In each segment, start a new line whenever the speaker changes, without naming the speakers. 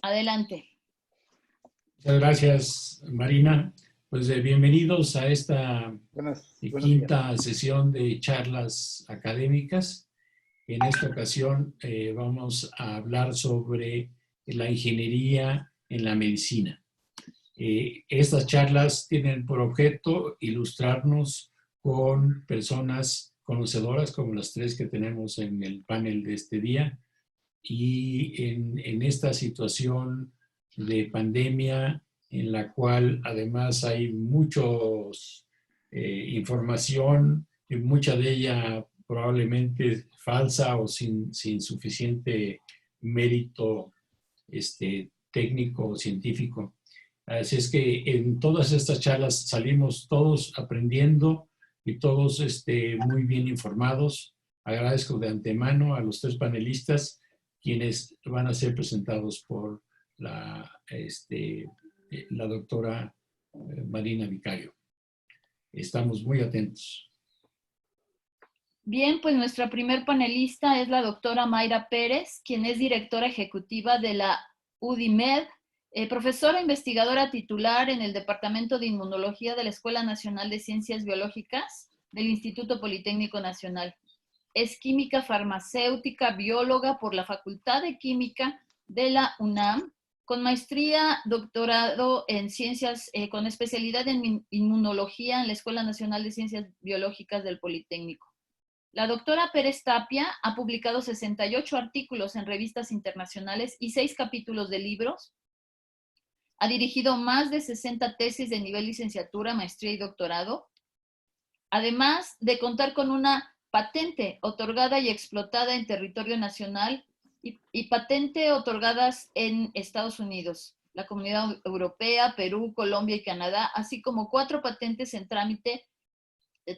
Adelante.
Muchas gracias, Marina. Pues bienvenidos a esta quinta sesión de charlas académicas. En esta ocasión vamos a hablar sobre la ingeniería en la medicina. Estas charlas tienen por objeto ilustrarnos con personas conocedoras como las tres que tenemos en el panel de este día, y en esta situación de pandemia en la cual además hay muchos información, y mucha de ella probablemente falsa o sin suficiente mérito técnico o científico. Así es que en todas estas charlas salimos todos aprendiendo y todos muy bien informados. Agradezco de antemano a los tres panelistas, quienes van a ser presentados por la doctora Marina Vicario. Estamos muy atentos.
Bien, pues nuestra primer panelista es la doctora Mayra Pérez, quien es directora ejecutiva de la UDIMED, profesora investigadora titular en el Departamento de Inmunología de la Escuela Nacional de Ciencias Biológicas del Instituto Politécnico Nacional. Es química farmacéutica, bióloga por la Facultad de Química de la UNAM, con maestría, doctorado en ciencias, con especialidad en inmunología en la Escuela Nacional de Ciencias Biológicas del Politécnico. La doctora Pérez Tapia ha publicado 68 artículos en revistas internacionales y 6 capítulos de libros. Ha dirigido más de 60 tesis de nivel licenciatura, maestría y doctorado. Además de contar con una patente otorgada y explotada en territorio nacional y patente otorgadas en Estados Unidos, la Comunidad Europea, Perú, Colombia y Canadá, así como 4 patentes en trámite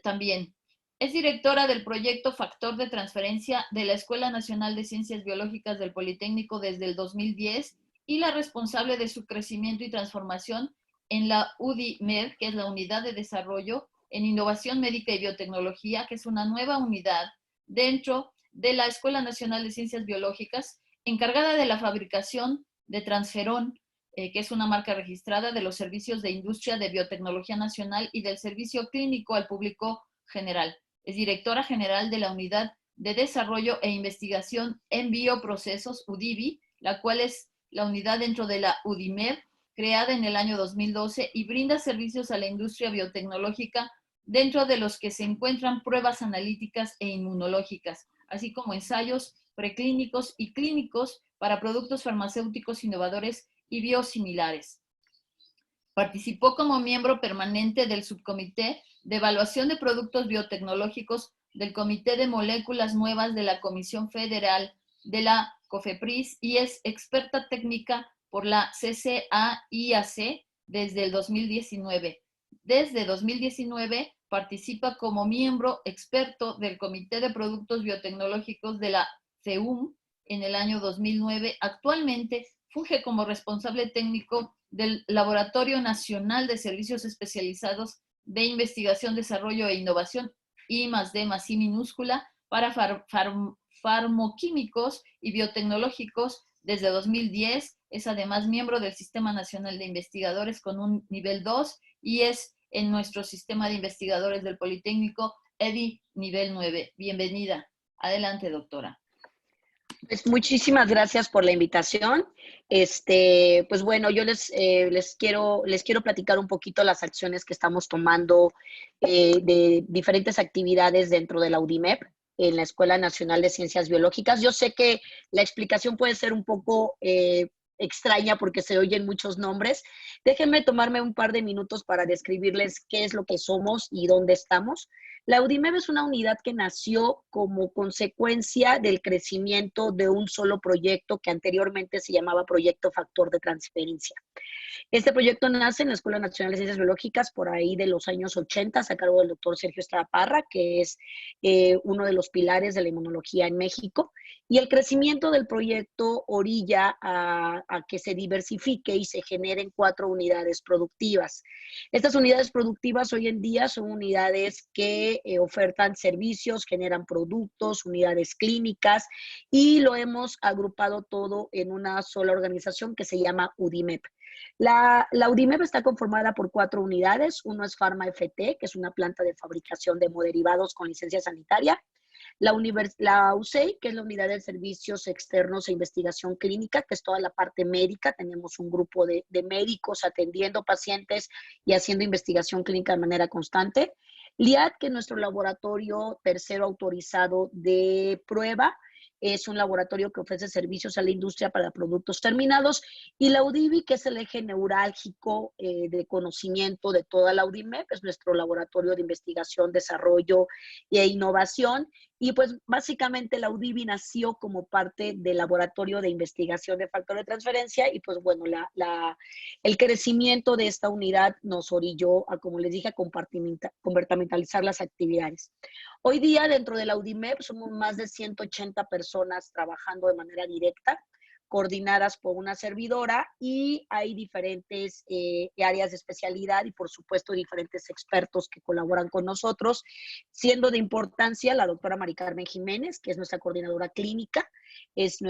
también. Es directora del proyecto Factor de Transferencia de la Escuela Nacional de Ciencias Biológicas del Politécnico desde el 2010 y la responsable de su crecimiento y transformación en la UDIMED, que es la Unidad de Desarrollo en Innovación Médica y Biotecnología, que es una nueva unidad dentro de la Escuela Nacional de Ciencias Biológicas, encargada de la fabricación de Transferón, que es una marca registrada de los servicios de industria de biotecnología nacional y del servicio clínico al público general. Es directora general de la Unidad de Desarrollo e Investigación en Bioprocesos, UDIBI, la cual es la unidad dentro de la UDIMED, creada en el año 2012 y brinda servicios a la industria biotecnológica, dentro de los que se encuentran pruebas analíticas e inmunológicas, así como ensayos preclínicos y clínicos para productos farmacéuticos innovadores y biosimilares. Participó como miembro permanente del Subcomité de Evaluación de Productos Biotecnológicos del Comité de Moléculas Nuevas de la Comisión Federal de la COFEPRIS y es experta técnica por la CCAIAC desde el 2019. Desde 2019 participa como miembro experto del Comité de Productos Biotecnológicos de la CEUM en el año 2009. Actualmente funge como responsable técnico del Laboratorio Nacional de Servicios Especializados de Investigación, Desarrollo e Innovación, I+D+I minúscula, para farmoquímicos y biotecnológicos desde 2010. Es además miembro del Sistema Nacional de Investigadores con un nivel 2 y es en nuestro sistema de investigadores del Politécnico EDI nivel 9. Bienvenida. Adelante, doctora.
Pues muchísimas gracias por la invitación. Pues bueno, yo les quiero platicar un poquito las acciones que estamos tomando de diferentes actividades dentro de la UDIMED, en la Escuela Nacional de Ciencias Biológicas. Yo sé que la explicación puede ser un poco extraña porque se oyen muchos nombres. Déjenme tomarme un par de minutos para describirles qué es lo que somos y dónde estamos. La UDIMED es una unidad que nació como consecuencia del crecimiento de un solo proyecto que anteriormente se llamaba Proyecto Factor de Transferencia. Este proyecto nace en la Escuela Nacional de Ciencias Biológicas por ahí de los años 80, a cargo del doctor Sergio Estrada Parra, que es uno de los pilares de la inmunología en México. Y el crecimiento del proyecto orilla a a que se diversifique y se generen 4 unidades productivas. Estas unidades productivas hoy en día son unidades que ofertan servicios, generan productos, unidades clínicas, y lo hemos agrupado todo en una sola organización que se llama UDIMEP. La UDIMEP está conformada por 4 unidades. Uno es Pharma FT, que es una planta de fabricación de hemoderivados con licencia sanitaria. La USEI, que es la Unidad de Servicios Externos e Investigación Clínica, que es toda la parte médica. Tenemos un grupo de médicos atendiendo pacientes y haciendo investigación clínica de manera constante. LIAD, que es nuestro laboratorio tercero autorizado de prueba, es un laboratorio que ofrece servicios a la industria para productos terminados. Y la UDIVI, que es el eje neurálgico de conocimiento de toda la UDIMEP, es nuestro laboratorio de investigación, desarrollo e innovación. Y pues básicamente la UDIVI nació como parte del laboratorio de investigación de factor de transferencia, y pues bueno, el crecimiento de esta unidad nos orilló a, como les dije, a compartimentalizar las actividades. Hoy día dentro de la UDIMEP somos más de 180 personas trabajando de manera directa, coordinadas por una servidora, y hay diferentes áreas de especialidad y por supuesto diferentes expertos que colaboran con nosotros, siendo de importancia la doctora Mari Carmen Jiménez, que es nuestra coordinadora clínica, es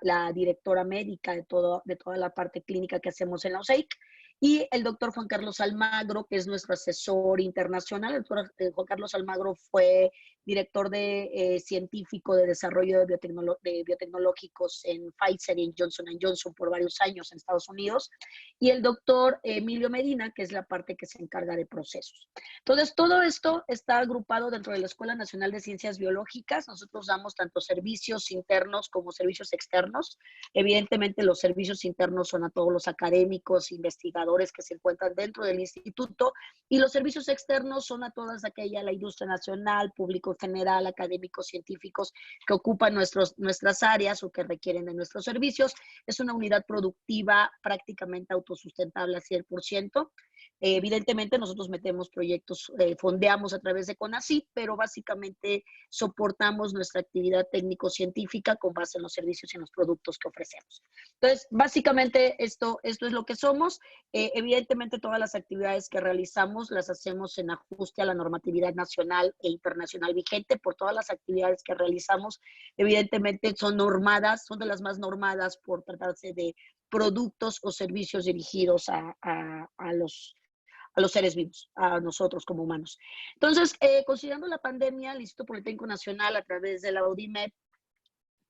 la directora médica de toda la parte clínica que hacemos en la USEIC, y el doctor Juan Carlos Almagro, que es nuestro asesor internacional. El doctor Juan Carlos Almagro fue director científico de desarrollo de biotecnológicos en Pfizer y en Johnson & Johnson por varios años en Estados Unidos. Y el doctor Emilio Medina, que es la parte que se encarga de procesos. Entonces, todo esto está agrupado dentro de la Escuela Nacional de Ciencias Biológicas. Nosotros damos tanto servicios internos como servicios externos. Evidentemente, los servicios internos son a todos los académicos, investigadores que se encuentran dentro del instituto, y los servicios externos son a todas la industria nacional, público general, académicos, científicos que ocupan nuestras áreas o que requieren de nuestros servicios. Es una unidad productiva prácticamente autosustentable al 100%. Evidentemente nosotros metemos proyectos, fondeamos a través de CONACYT, pero básicamente soportamos nuestra actividad técnico-científica con base en los servicios y en los productos que ofrecemos. Entonces, básicamente esto es lo que somos. Evidentemente todas las actividades que realizamos las hacemos en ajuste a la normatividad nacional e internacional vigente. Por todas las actividades que realizamos, evidentemente son normadas, son de las más normadas por tratarse de productos o servicios dirigidos a los seres vivos, a nosotros como humanos. Entonces, considerando la pandemia, el Instituto Politécnico Nacional, a través de la UDIMEP,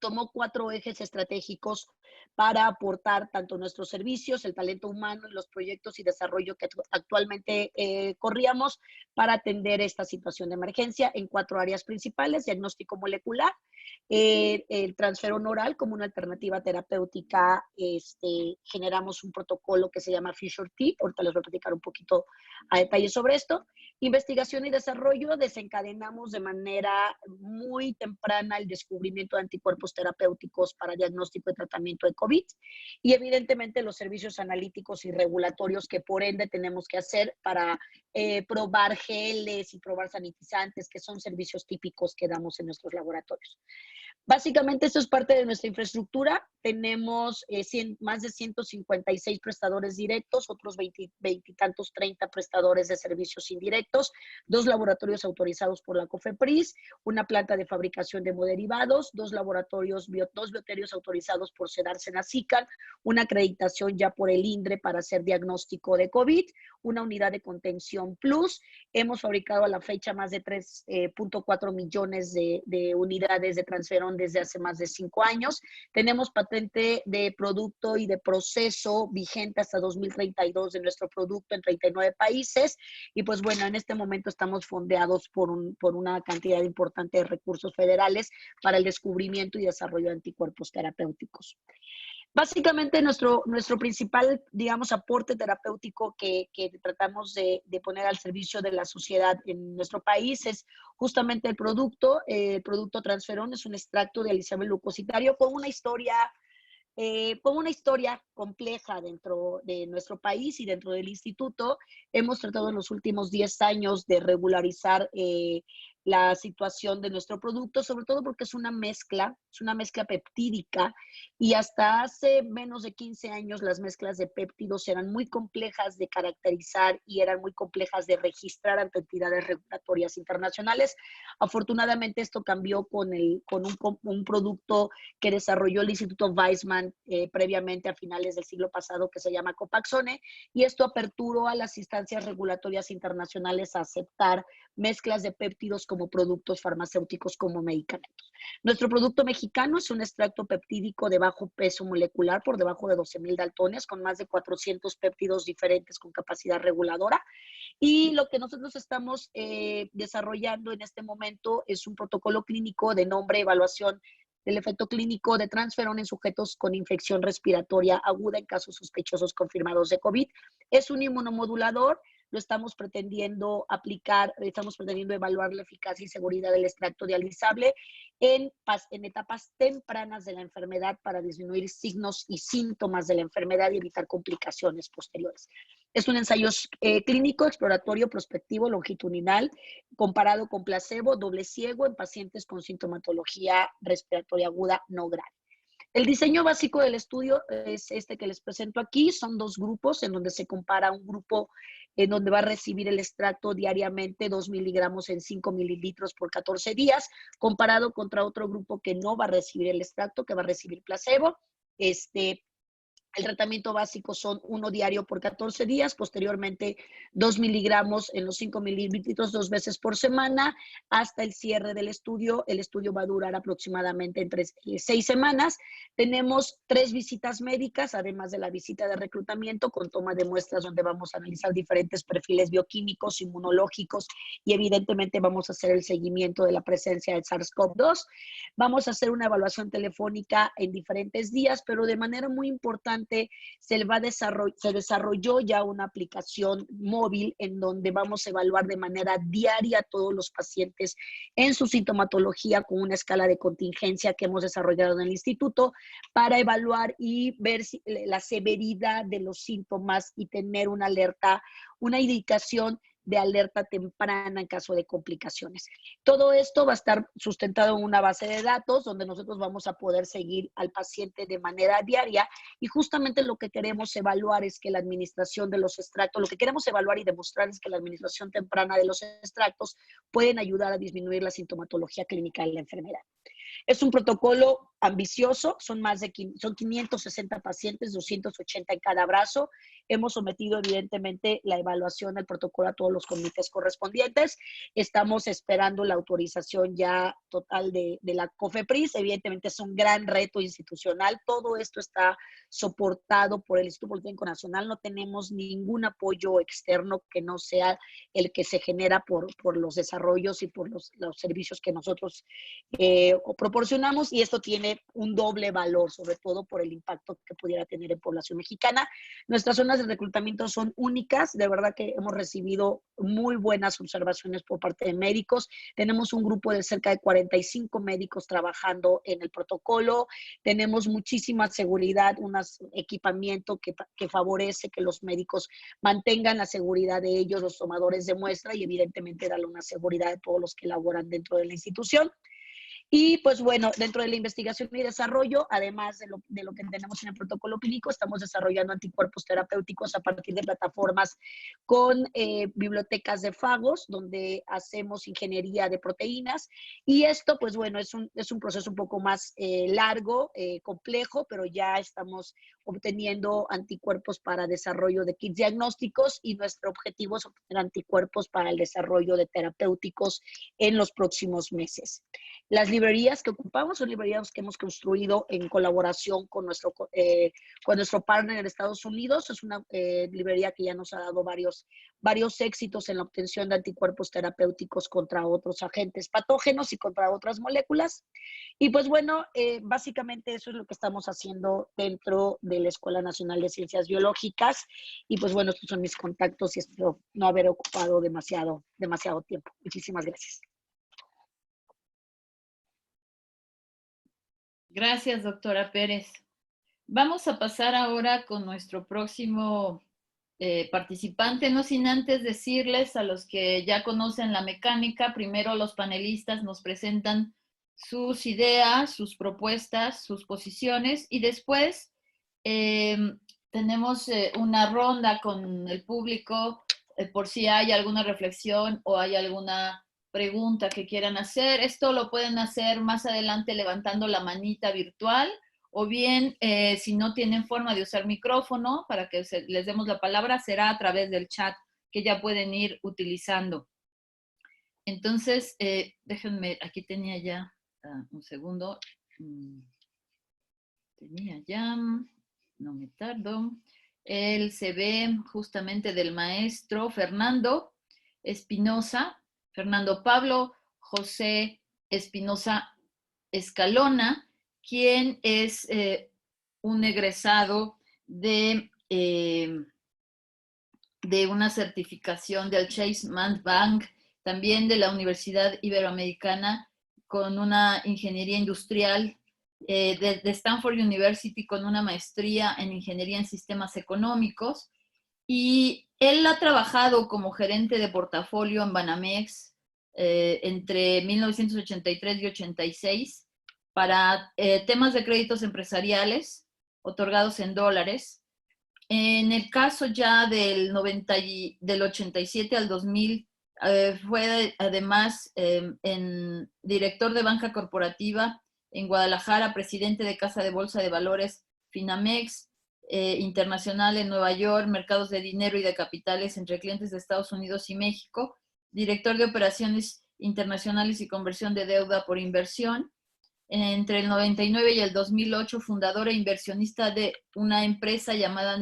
tomó 4 ejes estratégicos para aportar tanto nuestros servicios, el talento humano y los proyectos y desarrollo que actualmente corríamos para atender esta situación de emergencia en 4 áreas principales: diagnóstico molecular, el transferón oral como una alternativa terapéutica. Generamos un protocolo que se llama FutureT, ahorita les voy a platicar un poquito a detalle sobre esto. Investigación y desarrollo, desencadenamos de manera muy temprana el descubrimiento de anticuerpos terapéuticos para diagnóstico y tratamiento de COVID, y evidentemente los servicios analíticos y regulatorios que por ende tenemos que hacer para probar geles y probar sanitizantes, que son servicios típicos que damos en nuestros laboratorios. Básicamente esto es parte de nuestra infraestructura. Tenemos más de 156 prestadores directos, otros 20 y tantos 30 prestadores de servicios indirectos, 2 laboratorios autorizados por la COFEPRIS, una planta de fabricación de hemoderivados, 2 bioterios autorizados por SEDAR-SENACICAN, una acreditación ya por el INDRE para hacer diagnóstico de COVID, una unidad de contención plus. Hemos fabricado a la fecha más de 3.4 millones de unidades de transferón desde hace más de 5 años. Tenemos patente de producto y de proceso vigente hasta 2032 de nuestro producto en 39 países. Y pues bueno, en este momento estamos fondeados por una cantidad importante de recursos federales para el descubrimiento y desarrollo de anticuerpos terapéuticos. Básicamente nuestro principal, digamos, aporte terapéutico que tratamos de poner al servicio de la sociedad en nuestro país es justamente el producto transferón. Es un extracto de aliciamel leucocitario con una historia compleja dentro de nuestro país y dentro del instituto. Hemos tratado en los últimos 10 años de regularizar la situación de nuestro producto, sobre todo porque es una mezcla peptídica, y hasta hace menos de 15 años las mezclas de péptidos eran muy complejas de caracterizar y eran muy complejas de registrar ante entidades regulatorias internacionales. Afortunadamente esto cambió con un producto que desarrolló el Instituto Weizmann previamente a finales del siglo pasado, que se llama Copaxone, y esto aperturó a las instancias regulatorias internacionales a aceptar mezclas de péptidos como productos farmacéuticos, como medicamentos. Nuestro producto mexicano es un extracto peptídico de bajo peso molecular, por debajo de 12,000 daltones, con más de 400 péptidos diferentes con capacidad reguladora. Y lo que nosotros estamos desarrollando en este momento es un protocolo clínico de nombre, evaluación del efecto clínico de transferón en sujetos con infección respiratoria aguda en casos sospechosos confirmados de COVID. Es un inmunomodulador. Lo estamos pretendiendo aplicar, estamos pretendiendo evaluar la eficacia y seguridad del extracto dializable en etapas tempranas de la enfermedad para disminuir signos y síntomas de la enfermedad y evitar complicaciones posteriores. Es un ensayo clínico, exploratorio, prospectivo, longitudinal, comparado con placebo, doble ciego, en pacientes con sintomatología respiratoria aguda no grave. El diseño básico del estudio es este que les presento aquí. Son 2 grupos en donde se compara un grupo en donde va a recibir el extracto diariamente 2 miligramos en 5 mililitros por 14 días, comparado contra otro grupo que no va a recibir el extracto, que va a recibir placebo. El tratamiento básico son 1 diario por 14 días, posteriormente 2 miligramos en los 5 mililitros 2 veces por semana, hasta el cierre del estudio. El estudio va a durar aproximadamente entre 6 semanas. Tenemos 3 visitas médicas, además de la visita de reclutamiento, con toma de muestras donde vamos a analizar diferentes perfiles bioquímicos, inmunológicos, y evidentemente vamos a hacer el seguimiento de la presencia del SARS-CoV-2. Vamos a hacer una evaluación telefónica en diferentes días, pero de manera muy importante se desarrolló ya una aplicación móvil en donde vamos a evaluar de manera diaria a todos los pacientes en su sintomatología, con una escala de contingencia que hemos desarrollado en el instituto para evaluar y ver la severidad de los síntomas y tener una alerta, una indicación de alerta temprana en caso de complicaciones. Todo esto va a estar sustentado en una base de datos donde nosotros vamos a poder seguir al paciente de manera diaria, y justamente lo que queremos evaluar es que la administración de los extractos, lo que queremos evaluar y demostrar es que la administración temprana de los extractos pueden ayudar a disminuir la sintomatología clínica de la enfermedad. Es un protocolo ambicioso, son 560 pacientes, 280 en cada brazo. Hemos sometido evidentemente la evaluación del protocolo a todos los comités correspondientes. Estamos esperando la autorización ya total de la COFEPRIS. Evidentemente es un gran reto institucional. Todo esto está soportado por el Instituto Politécnico Nacional. No tenemos ningún apoyo externo que no sea el que se genera por los desarrollos y por los servicios que nosotros proporcionamos, y esto tiene un doble valor, sobre todo por el impacto que pudiera tener en población mexicana. Nuestras zonas de reclutamiento son únicas, de verdad que hemos recibido muy buenas observaciones por parte de médicos. Tenemos un grupo de cerca de 45 médicos trabajando en el protocolo, tenemos muchísima seguridad, un equipamiento que favorece que los médicos mantengan la seguridad de ellos, los tomadores de muestra, y evidentemente darle una seguridad a todos los que laboran dentro de la institución. Y pues bueno, dentro de la investigación y desarrollo, además de lo que tenemos en el protocolo clínico, estamos desarrollando anticuerpos terapéuticos a partir de plataformas con bibliotecas de fagos, donde hacemos ingeniería de proteínas. Y esto, pues bueno, es un proceso un poco más largo, complejo, pero ya estamos obteniendo anticuerpos para desarrollo de kits diagnósticos, y nuestro objetivo es obtener anticuerpos para el desarrollo de terapéuticos en los próximos meses. Las librerías que ocupamos son librerías que hemos construido en colaboración con nuestro partner en Estados Unidos. Es una librería que ya nos ha dado varios éxitos en la obtención de anticuerpos terapéuticos contra otros agentes patógenos y contra otras moléculas. Y pues bueno, básicamente eso es lo que estamos haciendo dentro de la Escuela Nacional de Ciencias Biológicas. Y pues bueno, estos son mis contactos y espero no haber ocupado demasiado tiempo. Muchísimas gracias.
Gracias, doctora Pérez. Vamos a pasar ahora con nuestro próximo participante, no sin antes decirles a los que ya conocen la mecánica, primero los panelistas nos presentan sus ideas, sus propuestas, sus posiciones y después tenemos una ronda con el público por si hay alguna reflexión o hay alguna pregunta que quieran hacer. Esto lo pueden hacer más adelante levantando la manita virtual o bien si no tienen forma de usar micrófono para que les demos la palabra, será a través del chat que ya pueden ir utilizando. Entonces, déjenme, aquí tenía ya un segundo. Tenía ya, no me tardo. El CV justamente del maestro Fernando Espinosa, Fernando Pablo José Espinosa Escalona, quien es un egresado de una certificación del Chase Mann Bank, también de la Universidad Iberoamericana, con una ingeniería industrial, de Stanford University con una maestría en ingeniería en sistemas económicos, y él ha trabajado como gerente de portafolio en Banamex entre 1983 y 86 para temas de créditos empresariales otorgados en dólares. En el caso ya del 87 al 2000, fue además en director de banca corporativa en Guadalajara, presidente de Casa de Bolsa de Valores Finamex, internacional en Nueva York, mercados de dinero y de capitales entre clientes de Estados Unidos y México, director de operaciones internacionales y conversión de deuda por inversión. Entre el 99 y el 2008, fundador e inversionista de una empresa llamada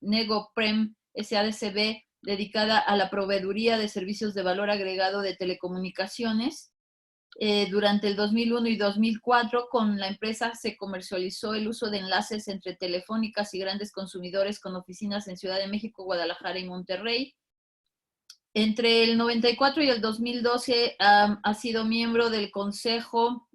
Negoprem SADCB, dedicada a la proveeduría de servicios de valor agregado de telecomunicaciones. Durante el 2001 y 2004, con la empresa se comercializó el uso de enlaces entre telefónicas y grandes consumidores con oficinas en Ciudad de México, Guadalajara y Monterrey. Entre el 94 y el 2012 ha sido miembro del Consejo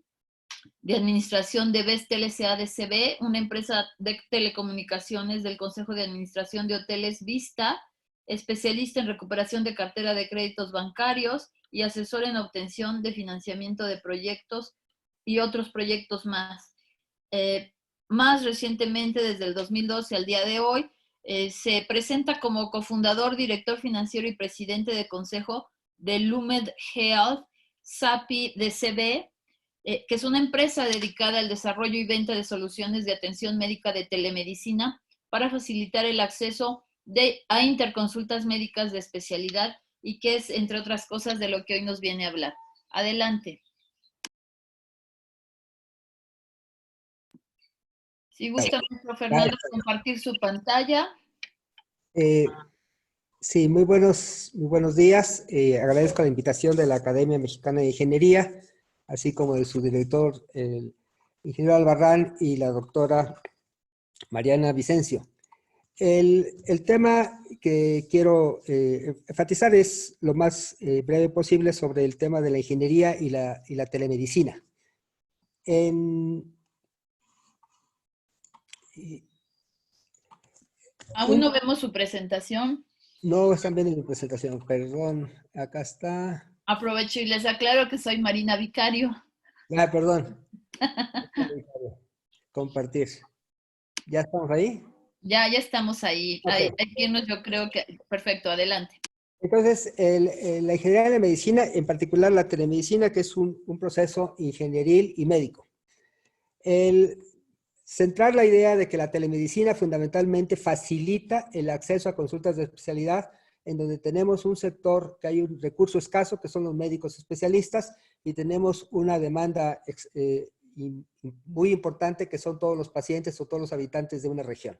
de Administración de Vestel SADCB, una empresa de telecomunicaciones del Consejo de Administración de Hoteles Vista, especialista en recuperación de cartera de créditos bancarios y asesor en obtención de financiamiento de proyectos y otros proyectos más. Más recientemente, desde el 2012 al día de hoy, se presenta como cofundador, director financiero y presidente de consejo de Lumed Health, SAPI DCB, que es una empresa dedicada al desarrollo y venta de soluciones de atención médica de telemedicina para facilitar el acceso a interconsultas médicas de especialidad y que es, entre otras cosas, de lo que hoy nos viene a hablar. Adelante. Si gusta, maestro Fernando, compartir su pantalla.
Sí, muy buenos días. Agradezco la invitación de la Academia Mexicana de Ingeniería, así como de su director, el ingeniero Albarrán, y la doctora Mariana Vicencio. El tema que quiero enfatizar es lo más breve posible sobre el tema de la ingeniería y la telemedicina.
Aún no vemos su presentación.
No están viendo mi presentación, perdón. Acá está.
Aprovecho y les aclaro que soy Marina Vicario.
Ah, perdón. Compartir. ¿Ya estamos ahí?
Ya estamos ahí.
Okay.
Hay que irnos, yo creo que... Perfecto, adelante.
Entonces, la ingeniería de medicina, en particular la telemedicina, que es un proceso ingenieril y médico. El centrar la idea de que la telemedicina fundamentalmente facilita el acceso a consultas de especialidad, en donde tenemos un sector que hay un recurso escaso, que son los médicos especialistas, y tenemos una demanda muy importante, que son todos los pacientes o todos los habitantes de una región.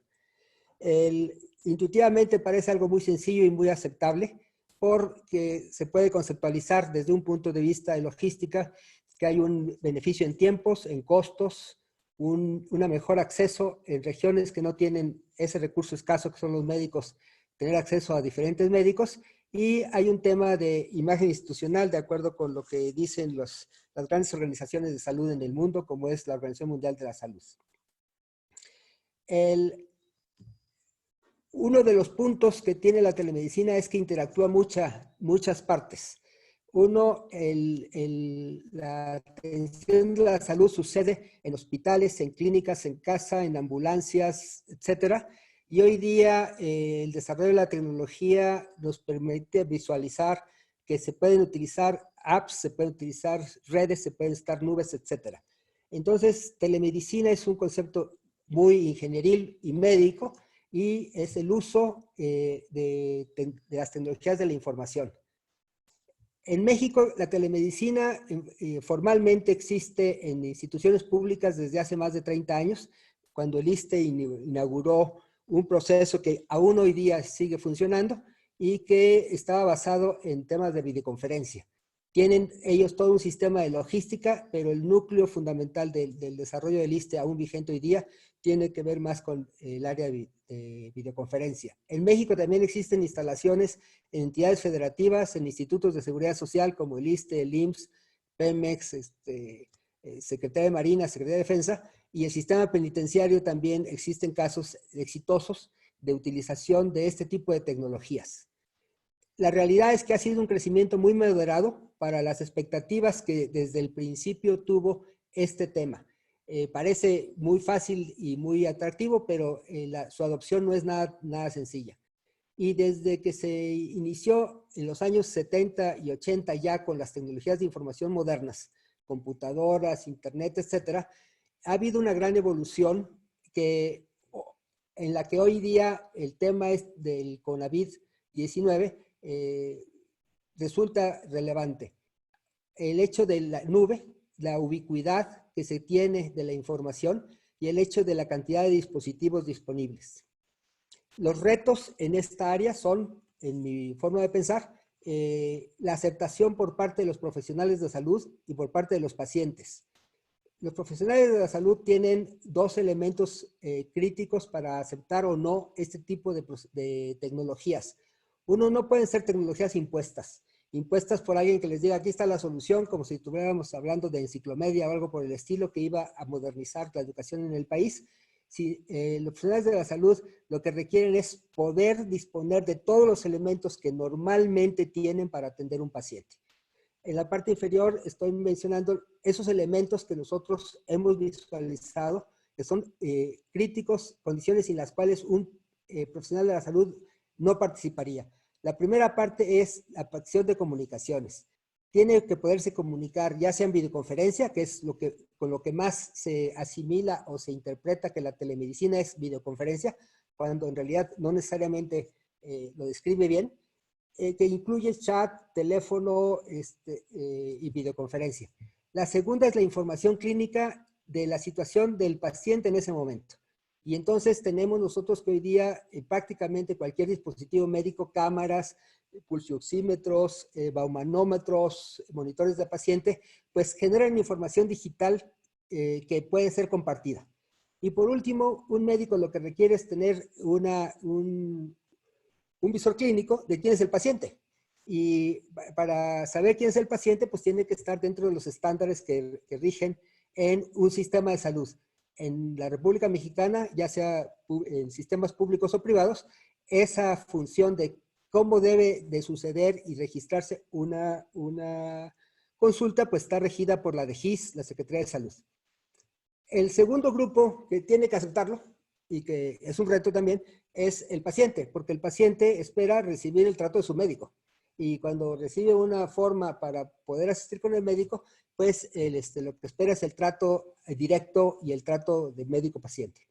Intuitivamente parece algo muy sencillo y muy aceptable, porque se puede conceptualizar desde un punto de vista de logística, que hay un beneficio en tiempos, en costos, un mejor acceso en regiones que no tienen ese recurso escaso que son los médicos, tener acceso a diferentes médicos, y hay un tema de imagen institucional de acuerdo con lo que dicen las grandes organizaciones de salud en el mundo, como es la Organización Mundial de la Salud. Uno de los puntos que tiene la telemedicina es que interactúa muchas partes. Uno, la atención de la salud sucede en hospitales, en clínicas, en casa, en ambulancias, etcétera. Y hoy día el desarrollo de la tecnología nos permite visualizar que se pueden utilizar apps, se pueden utilizar redes, se pueden estar nubes, etcétera. Entonces, telemedicina es un concepto muy ingenieril y médico, y es el uso de las tecnologías de la información. En México, la telemedicina formalmente existe en instituciones públicas desde hace más de 30 años, cuando el ISSSTE inauguró un proceso que aún hoy día sigue funcionando y que estaba basado en temas de videoconferencia. Tienen ellos todo un sistema de logística, pero el núcleo fundamental del desarrollo del ISSSTE, aún vigente hoy día, tiene que ver más con el área de videoconferencia. En México también existen instalaciones en entidades federativas, en institutos de seguridad social como el ISSSTE, el IMSS, Pemex, Secretaría de Marina, Secretaría de Defensa, y el sistema penitenciario también existen casos exitosos de utilización de este tipo de tecnologías. La realidad es que ha sido un crecimiento muy moderado para las expectativas que desde el principio tuvo este tema. Parece muy fácil y muy atractivo, pero su adopción no es nada sencilla. Y desde que se inició en los años 70 y 80 ya con las tecnologías de información modernas, computadoras, internet, etcétera, ha habido una gran evolución en la que hoy día el tema del COVID-19 resulta relevante. El hecho de la nube, la ubicuidad que se tiene de la información y el hecho de la cantidad de dispositivos disponibles. Los retos en esta área son, en mi forma de pensar, la aceptación por parte de los profesionales de salud y por parte de los pacientes. Los profesionales de la salud tienen dos elementos críticos para aceptar o no este tipo de tecnologías. Uno, no pueden ser tecnologías impuestas por alguien que les diga aquí está la solución, como si estuviéramos hablando de enciclomedia o algo por el estilo que iba a modernizar la educación en el país. Si los profesionales de la salud lo que requieren es poder disponer de todos los elementos que normalmente tienen para atender un paciente. En la parte inferior estoy mencionando esos elementos que nosotros hemos visualizado, que son críticos, condiciones sin las cuales un profesional de la salud no participaría. La primera parte es la acción de comunicaciones. Tiene que poderse comunicar, ya sea en videoconferencia, que es con lo que más se asimila o se interpreta que la telemedicina es videoconferencia, cuando en realidad no necesariamente lo describe bien, que incluye chat, teléfono y videoconferencia. La segunda es la información clínica de la situación del paciente en ese momento. Y entonces tenemos nosotros que hoy día prácticamente cualquier dispositivo médico, cámaras, pulsioxímetros, baumanómetros, monitores de paciente, pues generan información digital que puede ser compartida. Y por último, un médico lo que requiere es tener un visor clínico de quién es el paciente. Y para saber quién es el paciente, pues tiene que estar dentro de los estándares que rigen en un sistema de salud. En la República Mexicana, ya sea en sistemas públicos o privados, esa función de cómo debe de suceder y registrarse una consulta, pues está regida por la DGIS, la Secretaría de Salud. El segundo grupo que tiene que aceptarlo, y que es un reto también, es el paciente, porque el paciente espera recibir el trato de su médico. Y cuando recibe una forma para poder asistir con el médico, pues lo que espera es el trato directo y el trato de médico-paciente.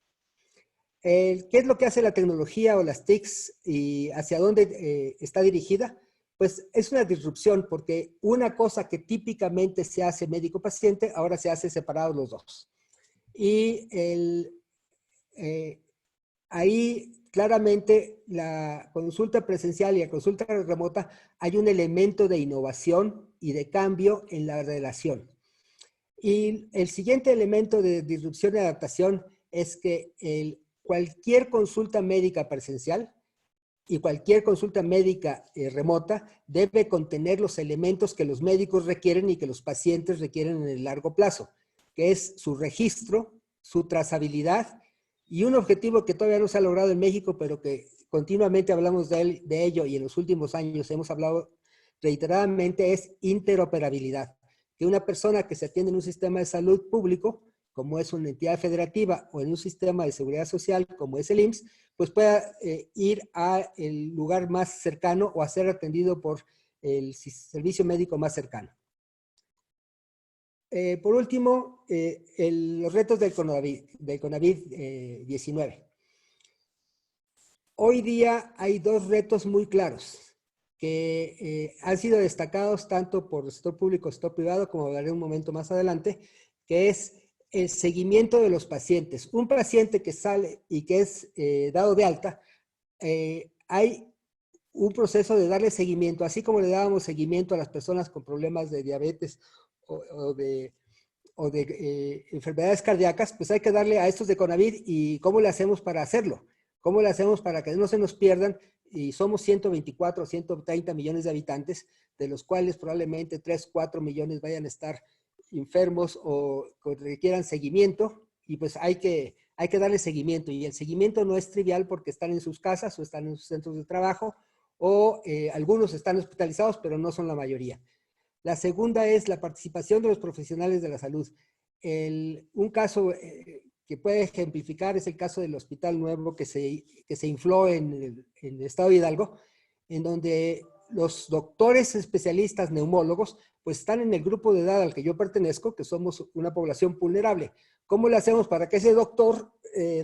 ¿Qué es lo que hace la tecnología o las TICs y hacia dónde está dirigida? Pues es una disrupción, porque una cosa que típicamente se hace médico-paciente, ahora se hace separados los dos. Y ahí claramente la consulta presencial y la consulta remota hay un elemento de innovación y de cambio en la relación. Y el siguiente elemento de disrupción y adaptación es que cualquier consulta médica presencial y cualquier consulta médica remota debe contener los elementos que los médicos requieren y que los pacientes requieren en el largo plazo, que es su registro, su trazabilidad y un objetivo que todavía no se ha logrado en México, pero que continuamente hablamos de ello y en los últimos años hemos hablado reiteradamente, es interoperabilidad. Que una persona que se atiende en un sistema de salud público, como es una entidad federativa, o en un sistema de seguridad social, como es el IMSS, pues pueda ir al lugar más cercano o a ser atendido por el servicio médico más cercano. Por último, los retos del COVID-19. Hoy día hay dos retos muy claros que han sido destacados tanto por el sector público y el sector privado, como hablaré un momento más adelante, que es el seguimiento de los pacientes. Un paciente que sale y que es dado de alta, hay un proceso de darle seguimiento, así como le dábamos seguimiento a las personas con problemas de diabetes o de enfermedades cardíacas, pues hay que darle a estos de CONAVID. ¿Y cómo le hacemos para hacerlo? ¿Cómo le hacemos para que no se nos pierdan? Y somos 124 o 130 millones de habitantes, de los cuales probablemente 3, 4 millones vayan a estar enfermos o requieran seguimiento, y pues hay que darle seguimiento. Y el seguimiento no es trivial porque están en sus casas o están en sus centros de trabajo, o algunos están hospitalizados, pero no son la mayoría. La segunda es la participación de los profesionales de la salud. Un caso que puede ejemplificar es el caso del Hospital Nuevo que se infló en el estado de Hidalgo, en donde los doctores especialistas neumólogos pues están en el grupo de edad al que yo pertenezco, que somos una población vulnerable. ¿Cómo le hacemos para que ese doctor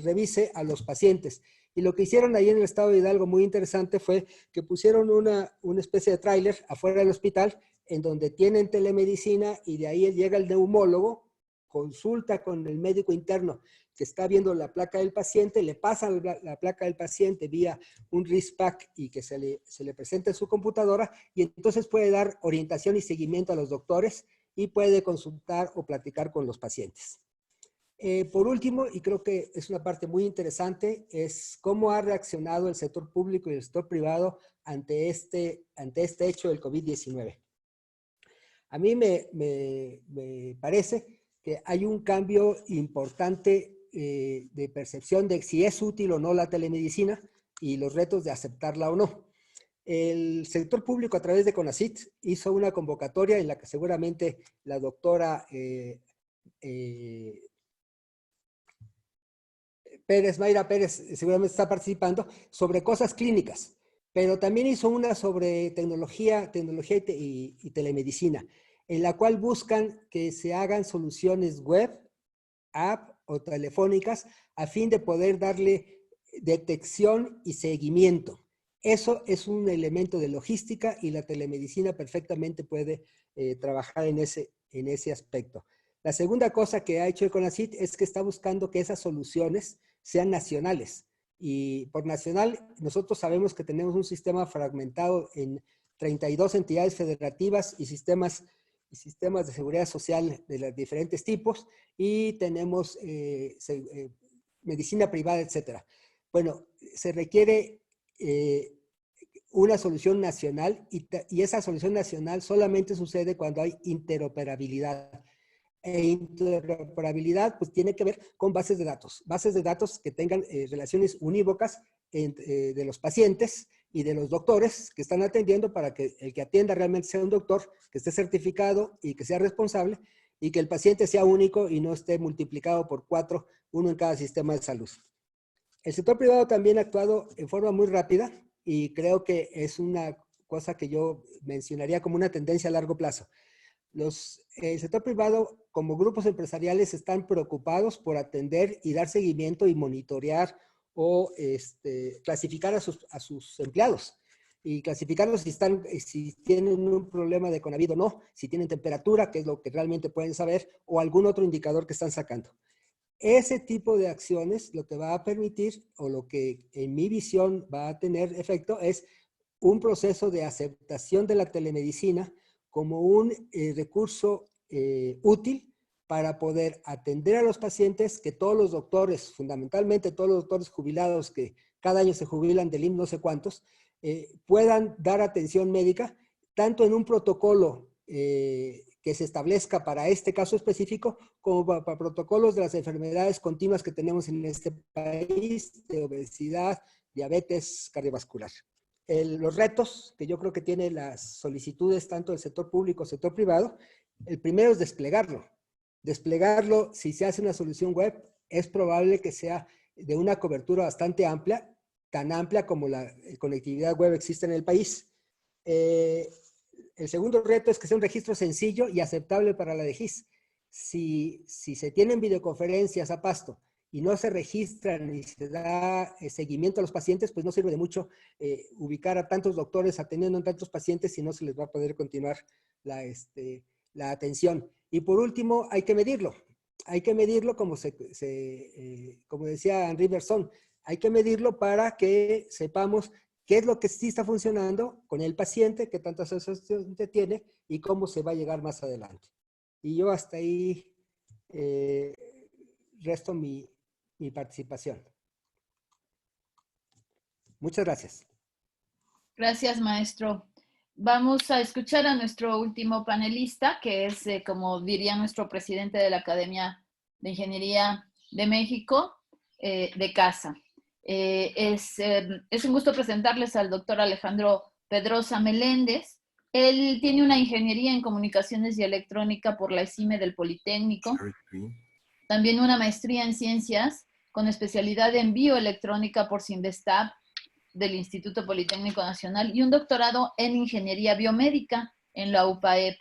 revise a los pacientes? Y lo que hicieron ahí en el estado de Hidalgo muy interesante fue que pusieron una especie de tráiler afuera del hospital en donde tienen telemedicina, y de ahí llega el neumólogo, consulta con el médico interno que está viendo la placa del paciente, le pasa la placa del paciente vía un RIS-PAC y que se le presenta en su computadora, y entonces puede dar orientación y seguimiento a los doctores y puede consultar o platicar con los pacientes. Por último, y creo que es una parte muy interesante, es cómo ha reaccionado el sector público y el sector privado ante este hecho del COVID-19. A mí me parece que hay un cambio importante de percepción de si es útil o no la telemedicina y los retos de aceptarla o no. El sector público, a través de CONACYT, hizo una convocatoria en la que seguramente la doctora Mayra Pérez seguramente está participando, sobre cosas clínicas, pero también hizo una sobre tecnología y telemedicina, en la cual buscan que se hagan soluciones web, app o telefónicas a fin de poder darle detección y seguimiento. Eso es un elemento de logística y la telemedicina perfectamente puede trabajar en ese aspecto. La segunda cosa que ha hecho el CONACYT es que está buscando que esas soluciones sean nacionales. Y por nacional, nosotros sabemos que tenemos un sistema fragmentado en 32 entidades federativas y sistemas de seguridad social de los diferentes tipos, y tenemos medicina privada, etcétera. Bueno, se requiere una solución nacional, y esa solución nacional solamente sucede cuando hay interoperabilidad. Interoperabilidad pues tiene que ver con bases de datos que tengan relaciones unívocas de los pacientes y de los doctores que están atendiendo, para que el que atienda realmente sea un doctor que esté certificado y que sea responsable, y que el paciente sea único y no esté multiplicado por 4, uno en cada sistema de salud. El sector privado también ha actuado en forma muy rápida, y creo que es una cosa que yo mencionaría como una tendencia a largo plazo. El sector privado, como grupos empresariales, están preocupados por atender y dar seguimiento y monitorear o clasificar a sus empleados, y clasificarlos si tienen un problema de CONAVID o no, si tienen temperatura, que es lo que realmente pueden saber, o algún otro indicador que están sacando. Ese tipo de acciones lo que va a permitir, o lo que en mi visión va a tener efecto, es un proceso de aceptación de la telemedicina como un recurso útil para poder atender a los pacientes, que todos los doctores, fundamentalmente todos los doctores jubilados que cada año se jubilan del IMSS, no sé cuántos, puedan dar atención médica, tanto en un protocolo que se establezca para este caso específico, como para protocolos de las enfermedades continuas que tenemos en este país, de obesidad, diabetes cardiovascular. Los retos que yo creo que tienen las solicitudes tanto del sector público, sector privado, el primero es desplegarlo. Desplegarlo, si se hace una solución web, es probable que sea de una cobertura bastante amplia, tan amplia como la conectividad web existe en el país. El segundo reto es que sea un registro sencillo y aceptable para la DGIS. Si se tienen videoconferencias a pasto y no se registran ni se da seguimiento a los pacientes, pues no sirve de mucho ubicar a tantos doctores atendiendo a tantos pacientes si no se les va a poder continuar la atención. Y por último, hay que medirlo. Hay que medirlo como como decía Henri Bergson, hay que medirlo para que sepamos qué es lo que sí está funcionando con el paciente, qué tanta asociación tiene y cómo se va a llegar más adelante. Y yo hasta ahí resto mi participación. Muchas gracias.
Gracias, maestro. Vamos a escuchar a nuestro último panelista, que es, como diría nuestro presidente de la Academia de Ingeniería de México, de casa. Es un gusto presentarles al doctor Alejandro Pedrosa Meléndez. Él tiene una ingeniería en comunicaciones y electrónica por la ESIME del Politécnico. También una maestría en ciencias con especialidad en bioelectrónica por Cinvestav del Instituto Politécnico Nacional y un doctorado en ingeniería biomédica en la UPAEP.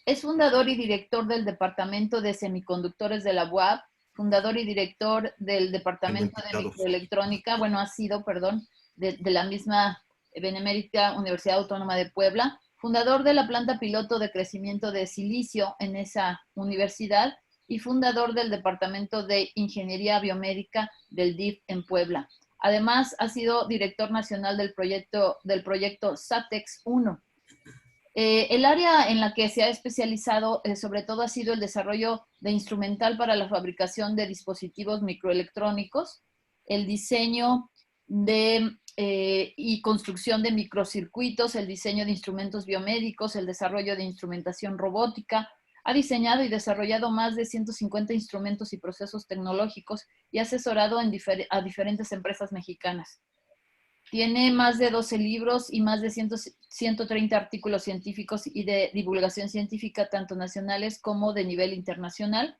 Es fundador y director del Departamento de Semiconductores de la UAP, fundador y director del Departamento de Microelectrónica, bueno, ha sido, perdón, de la misma Benemérita Universidad Autónoma de Puebla, fundador de la planta piloto de crecimiento de silicio en esa universidad y fundador del Departamento de Ingeniería Biomédica del DIF en Puebla. Además, ha sido director nacional del proyecto SATEX 1. El área en la que se ha especializado, sobre todo, ha sido el desarrollo de instrumental para la fabricación de dispositivos microelectrónicos, el diseño y construcción de microcircuitos, el diseño de instrumentos biomédicos, el desarrollo de instrumentación robótica. Ha diseñado y desarrollado más de 150 instrumentos y procesos tecnológicos y ha asesorado a diferentes empresas mexicanas. Tiene más de 12 libros y más de 130 artículos científicos y de divulgación científica, tanto nacionales como de nivel internacional.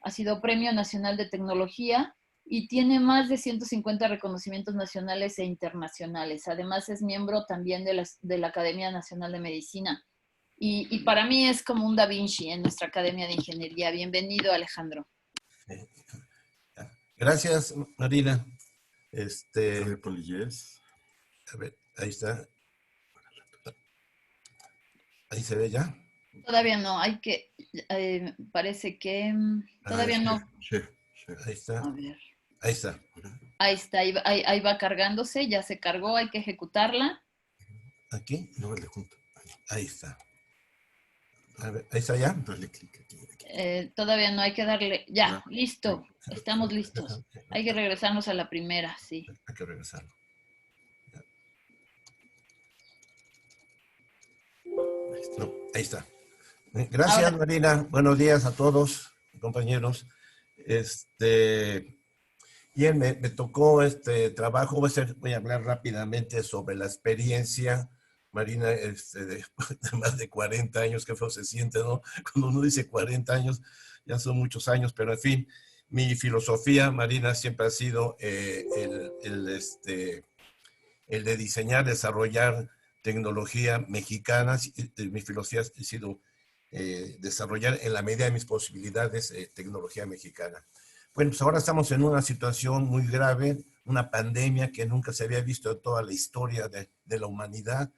Ha sido Premio Nacional de Tecnología y tiene más de 150 reconocimientos nacionales e internacionales. Además, es miembro también de la Academia Nacional de Medicina. Y para mí es como un Da Vinci en nuestra Academia de Ingeniería. Bienvenido, Alejandro.
Gracias, Marina. A ver, ahí está. ¿Ahí se ve ya?
Todavía no, hay que, parece que todavía no.
Ahí está.
A ver.
Ahí está.
Ahí está, ahí va cargándose, ya se cargó, hay que ejecutarla.
¿Aquí? No, le junto. Ahí está. A ver, ¿ahí está ya? Dale clic aquí.
Todavía no, hay que darle, ya, listo, estamos listos. Hay que regresarnos a la primera, sí.
Hay que regresarlo. No, ahí está. Gracias, ahora, Marina. Buenos días a todos, compañeros. Bien, me tocó este trabajo. Voy a hablar rápidamente sobre la experiencia, Marina, de más de 40 años, que feo se siente, ¿no? Cuando uno dice 40 años, ya son muchos años, pero en fin, mi filosofía, Marina, siempre ha sido el de diseñar, desarrollar tecnología mexicana. Mi filosofía ha sido desarrollar en la medida de mis posibilidades tecnología mexicana. Bueno, pues ahora estamos en una situación muy grave, una pandemia que nunca se había visto en toda la historia de la humanidad,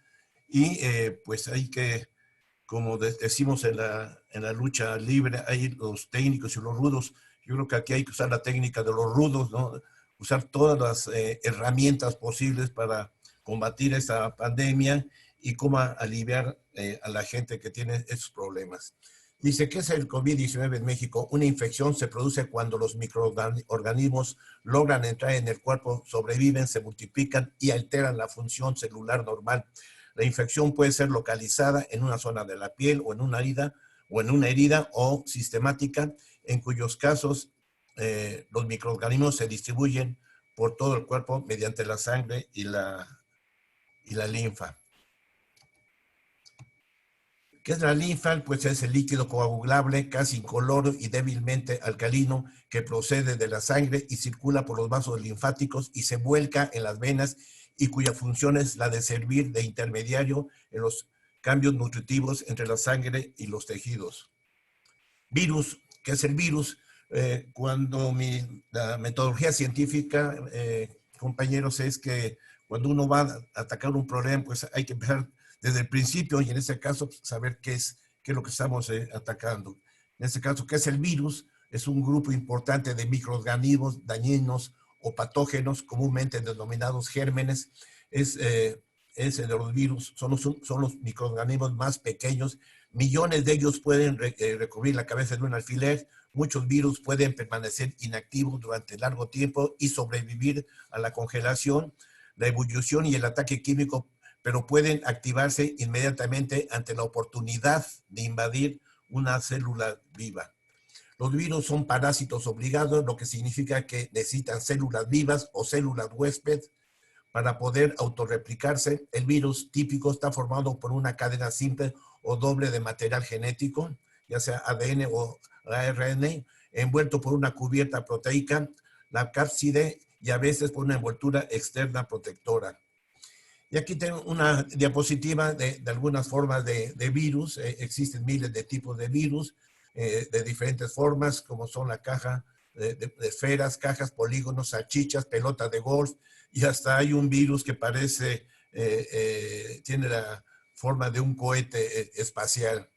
y pues hay que, como decimos en la lucha libre, hay los técnicos y los rudos. Yo creo que aquí hay que usar la técnica de los rudos, ¿no? Usar todas las herramientas posibles para combatir esta pandemia y cómo aliviar a la gente que tiene esos problemas. Dice, ¿qué es el COVID-19 en México? Una infección se produce cuando los microorganismos logran entrar en el cuerpo, sobreviven, se multiplican y alteran la función celular normal. La infección puede ser localizada en una zona de la piel o en una herida o sistemática, en cuyos casos los microorganismos se distribuyen por todo el cuerpo mediante la sangre y la linfa. ¿Qué es la linfa? Pues es el líquido coagulable, casi incoloro y débilmente alcalino que procede de la sangre y circula por los vasos linfáticos y se vuelca en las venas y cuya función es la de servir de intermediario en los cambios nutritivos entre la sangre y los tejidos. Virus, ¿qué es el virus? Cuando la metodología científica, compañeros, es que cuando uno va a atacar un problema, pues hay que empezar desde el principio y en este caso saber qué es lo que estamos atacando. En este caso, ¿qué es el virus? Es un grupo importante de microorganismos dañinos o patógenos, comúnmente denominados gérmenes. Es de los virus, son los microorganismos más pequeños. Millones de ellos pueden recubrir la cabeza de un alfiler. Muchos virus pueden permanecer inactivos durante largo tiempo y sobrevivir a la congelación, la ebullición y el ataque químico, pero pueden activarse inmediatamente ante la oportunidad de invadir una célula viva. Los virus son parásitos obligados, lo que significa que necesitan células vivas o células huésped para poder autorreplicarse. El virus típico está formado por una cadena simple o doble de material genético, ya sea ADN o ARN, envuelto por una cubierta proteica, la cápside, y a veces por una envoltura externa protectora. Y aquí tengo una diapositiva de algunas formas de virus. Existen miles de tipos de virus de diferentes formas, como son la caja de esferas, cajas, polígonos, salchichas, pelotas de golf, y hasta hay un virus que parece, tiene la forma de un cohete espacial.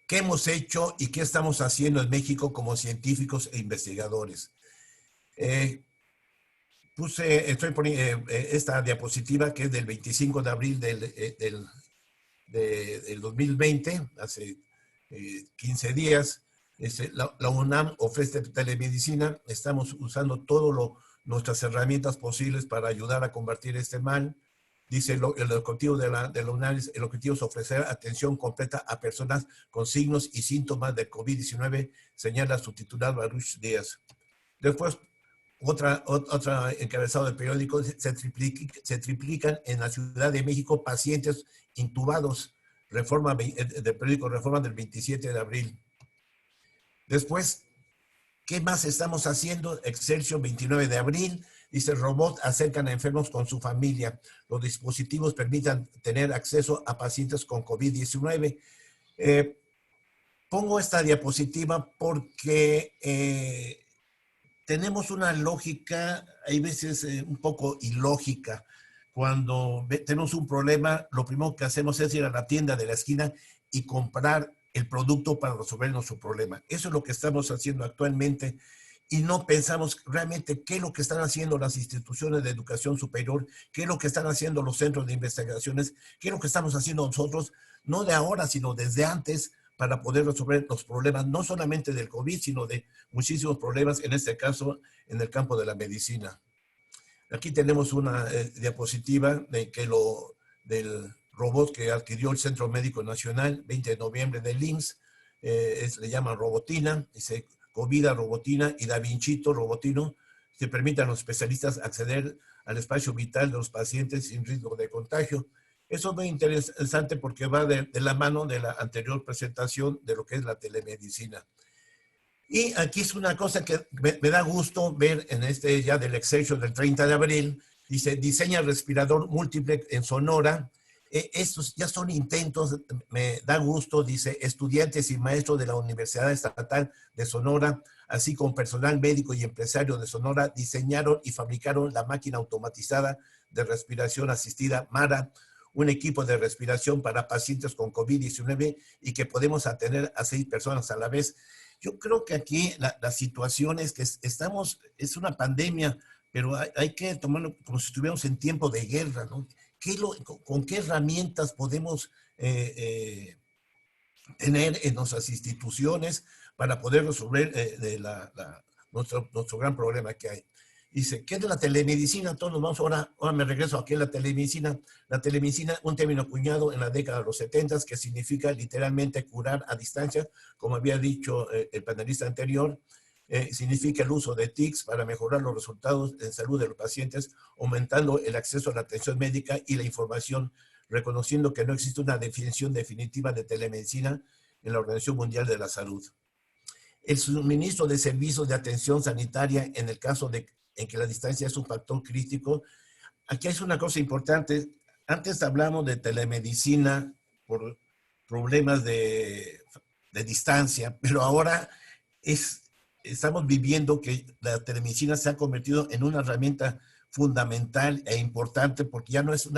¿Qué hemos hecho y qué estamos haciendo en México como científicos e investigadores? Estoy poniendo esta diapositiva que es del 25 de abril del 2020, hace 15 días. La UNAM ofrece telemedicina. Estamos usando todas nuestras herramientas posibles para ayudar a combatir este mal. Dice el objetivo de la UNAM, el objetivo es ofrecer atención completa a personas con signos y síntomas de COVID-19, señala su titular Baruch Díaz. Después, otra encabezado del periódico, se triplican en la Ciudad de México pacientes intubados, del periódico Reforma del 27 de abril. Después, ¿qué más estamos haciendo? Excelsior, 29 de abril, dice, robots acercan a enfermos con su familia. Los dispositivos permitan tener acceso a pacientes con COVID-19. Pongo esta diapositiva porque tenemos una lógica, hay veces un poco ilógica. Cuando tenemos un problema, lo primero que hacemos es ir a la tienda de la esquina y comprar el producto para resolver nuestro problema. Eso es lo que estamos haciendo actualmente y no pensamos realmente qué es lo que están haciendo las instituciones de educación superior, qué es lo que están haciendo los centros de investigaciones, qué es lo que estamos haciendo nosotros, no de ahora, sino desde antes, para poder resolver los problemas, no solamente del COVID, sino de muchísimos problemas, en este caso, en el campo de la medicina. Aquí tenemos una diapositiva del robot que adquirió el Centro Médico Nacional, 20 de noviembre del IMSS, le llaman Robotina, dice Covida Robotina y Da Vinchito Robotino, que permiten a los especialistas acceder al espacio vital de los pacientes sin riesgo de contagio. Eso es muy interesante porque va de la mano de la anterior presentación de lo que es la telemedicina. Y aquí es una cosa que me da gusto ver en ya del Excelsior del 30 de abril. Dice, diseña respirador múltiple en Sonora. Estos ya son intentos, me da gusto, dice, estudiantes y maestros de la Universidad Estatal de Sonora, así como personal médico y empresario de Sonora, diseñaron y fabricaron la máquina automatizada de respiración asistida MARA, un equipo de respiración para pacientes con COVID-19 y que podemos atender a 6 personas a la vez. Yo creo que aquí la situación es que es una pandemia, pero hay que tomarlo como si estuviéramos en tiempo de guerra, ¿no? ¿Con qué herramientas podemos tener en nuestras instituciones para poder resolver nuestro gran problema que hay? Dice, ¿qué es la telemedicina? Todos nos vamos ahora me regreso aquí a la telemedicina. La telemedicina, un término acuñado en la década de los 70, que significa literalmente curar a distancia, como había dicho el panelista anterior. significa el uso de TICs para mejorar los resultados en salud de los pacientes, aumentando el acceso a la atención médica y la información, reconociendo que no existe una definición definitiva de telemedicina en la Organización Mundial de la Salud. El suministro de servicios de atención sanitaria en el caso en que la distancia es un factor crítico. Aquí es una cosa importante. Antes hablamos de telemedicina por problemas de distancia, pero ahora estamos viviendo que la telemedicina se ha convertido en una herramienta fundamental e importante porque ya no es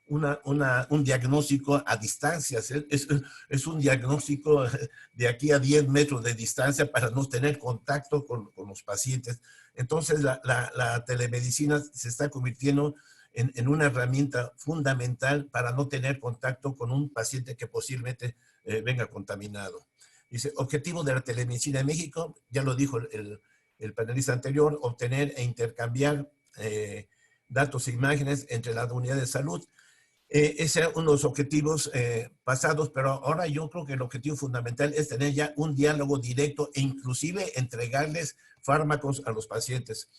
un diagnóstico a distancias, es un diagnóstico de aquí a 10 metros de distancia para no tener contacto con los pacientes. Entonces la telemedicina se está convirtiendo en una herramienta fundamental para no tener contacto con un paciente que posiblemente venga contaminado. Dice, objetivo de la telemedicina en México, ya lo dijo el panelista anterior, obtener e intercambiar datos e imágenes entre las unidades de salud. Ese era uno de los objetivos pasados, pero ahora yo creo que el objetivo fundamental es tener ya un diálogo directo e inclusive entregarles fármacos a los pacientes.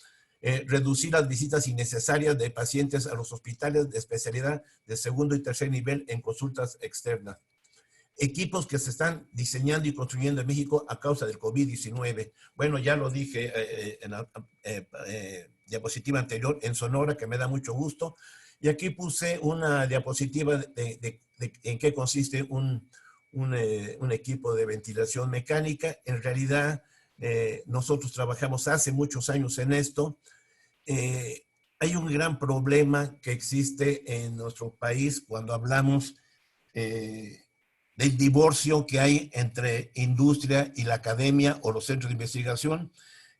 Reducir las visitas innecesarias de pacientes a los hospitales de especialidad de segundo y tercer nivel en consultas externas. Equipos que se están diseñando y construyendo en México a causa del COVID-19. Bueno, ya lo dije en la diapositiva anterior, en Sonora, que me da mucho gusto. Y aquí puse una diapositiva de en qué consiste un equipo de ventilación mecánica. En realidad, nosotros trabajamos hace muchos años en esto. Hay un gran problema que existe en nuestro país cuando hablamos del divorcio que hay entre industria y la academia o los centros de investigación.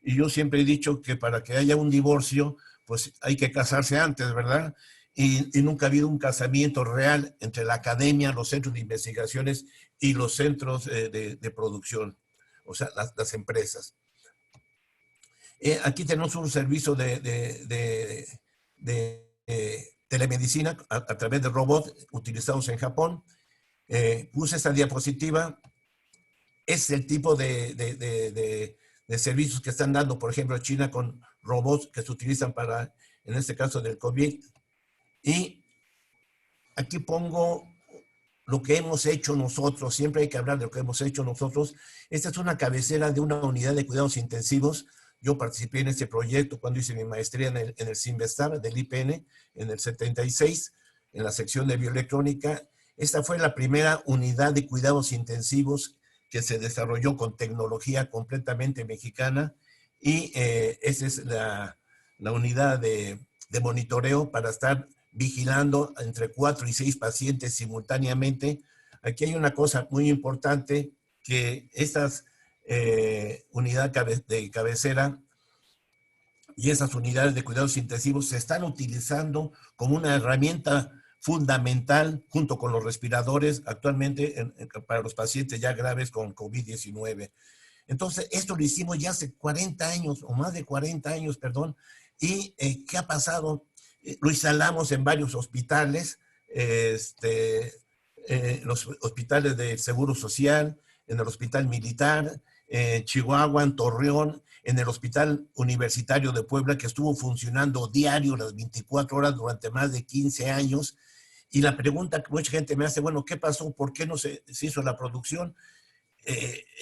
Y yo siempre he dicho que para que haya un divorcio, pues hay que casarse antes, ¿verdad? Y nunca ha habido un casamiento real entre la academia, los centros de investigaciones y los centros de producción, o sea, las empresas. Aquí tenemos un servicio de telemedicina a través de robots utilizados en Japón. Puse esta diapositiva. Es el tipo de servicios que están dando, por ejemplo, China con robots que se utilizan para, en este caso del COVID. Y aquí pongo lo que hemos hecho nosotros. Siempre hay que hablar de lo que hemos hecho nosotros. Esta es una cabecera de una unidad de cuidados intensivos. Yo participé en este proyecto cuando hice mi maestría en el CINVESTAR del IPN en el 76, en la sección de bioelectrónica. Esta fue la primera unidad de cuidados intensivos que se desarrolló con tecnología completamente mexicana. Y esa es la unidad de monitoreo para estar vigilando entre 4 y 6 pacientes simultáneamente. Aquí hay una cosa muy importante, que estas unidades de cabecera y esas unidades de cuidados intensivos se están utilizando como una herramienta fundamental junto con los respiradores actualmente para los pacientes ya graves con COVID-19. Entonces, esto lo hicimos ya hace 40 años, o más de 40 años, perdón. ¿Y qué ha pasado? Lo instalamos en varios hospitales, los hospitales del Seguro Social, en el Hospital Militar, en Chihuahua, en Torreón, en el Hospital Universitario de Puebla, que estuvo funcionando diario las 24 horas durante más de 15 años. Y la pregunta que mucha gente me hace, bueno, ¿qué pasó? ¿Por qué no se hizo la producción?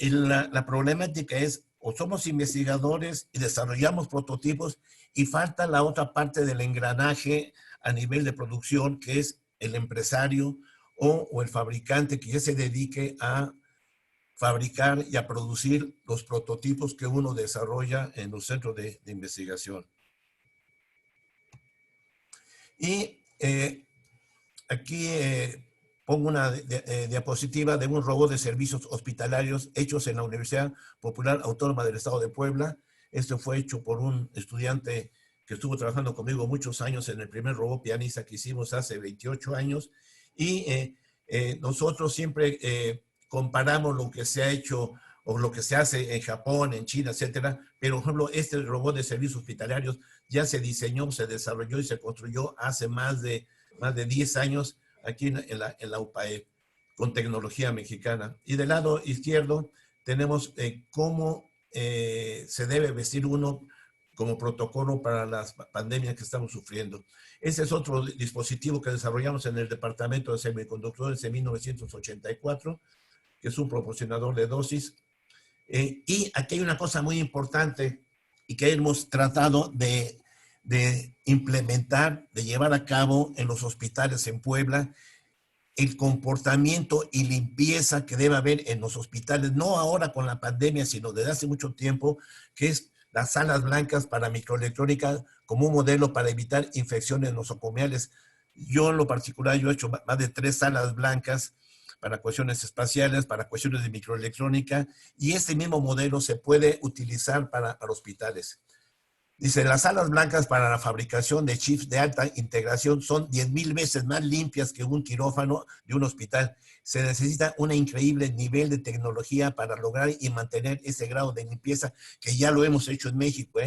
La problemática es, o somos investigadores y desarrollamos prototipos y falta la otra parte del engranaje a nivel de producción, que es el empresario o el fabricante que ya se dedique a fabricar y a producir los prototipos que uno desarrolla en los centros de investigación. Y aquí pongo una diapositiva de un robot de servicios hospitalarios hechos en la Universidad Popular Autónoma del Estado de Puebla. Esto fue hecho por un estudiante que estuvo trabajando conmigo muchos años en el primer robot pianista que hicimos hace 28 años. Y nosotros siempre comparamos lo que se ha hecho o lo que se hace en Japón, en China, etcétera. Pero, por ejemplo, este robot de servicios hospitalarios ya se diseñó, se desarrolló y se construyó hace más de 10 años aquí en la UPAEP, con tecnología mexicana. Y del lado izquierdo tenemos cómo se debe vestir uno como protocolo para las pandemias que estamos sufriendo. Ese es otro dispositivo que desarrollamos en el Departamento de Semiconductores en 1984, que es un proporcionador de dosis. Y aquí hay una cosa muy importante y que hemos tratado de implementar, de llevar a cabo en los hospitales en Puebla, el comportamiento y limpieza que debe haber en los hospitales, no ahora con la pandemia, sino desde hace mucho tiempo, que es las salas blancas para microelectrónica como un modelo para evitar infecciones nosocomiales. Yo en lo particular, yo he hecho más de 3 salas blancas para cuestiones espaciales, para cuestiones de microelectrónica, y este mismo modelo se puede utilizar para hospitales. Dice, las salas blancas para la fabricación de chips de alta integración son 10,000 veces más limpias que un quirófano de un hospital. Se necesita un increíble nivel de tecnología para lograr y mantener ese grado de limpieza que ya lo hemos hecho en México.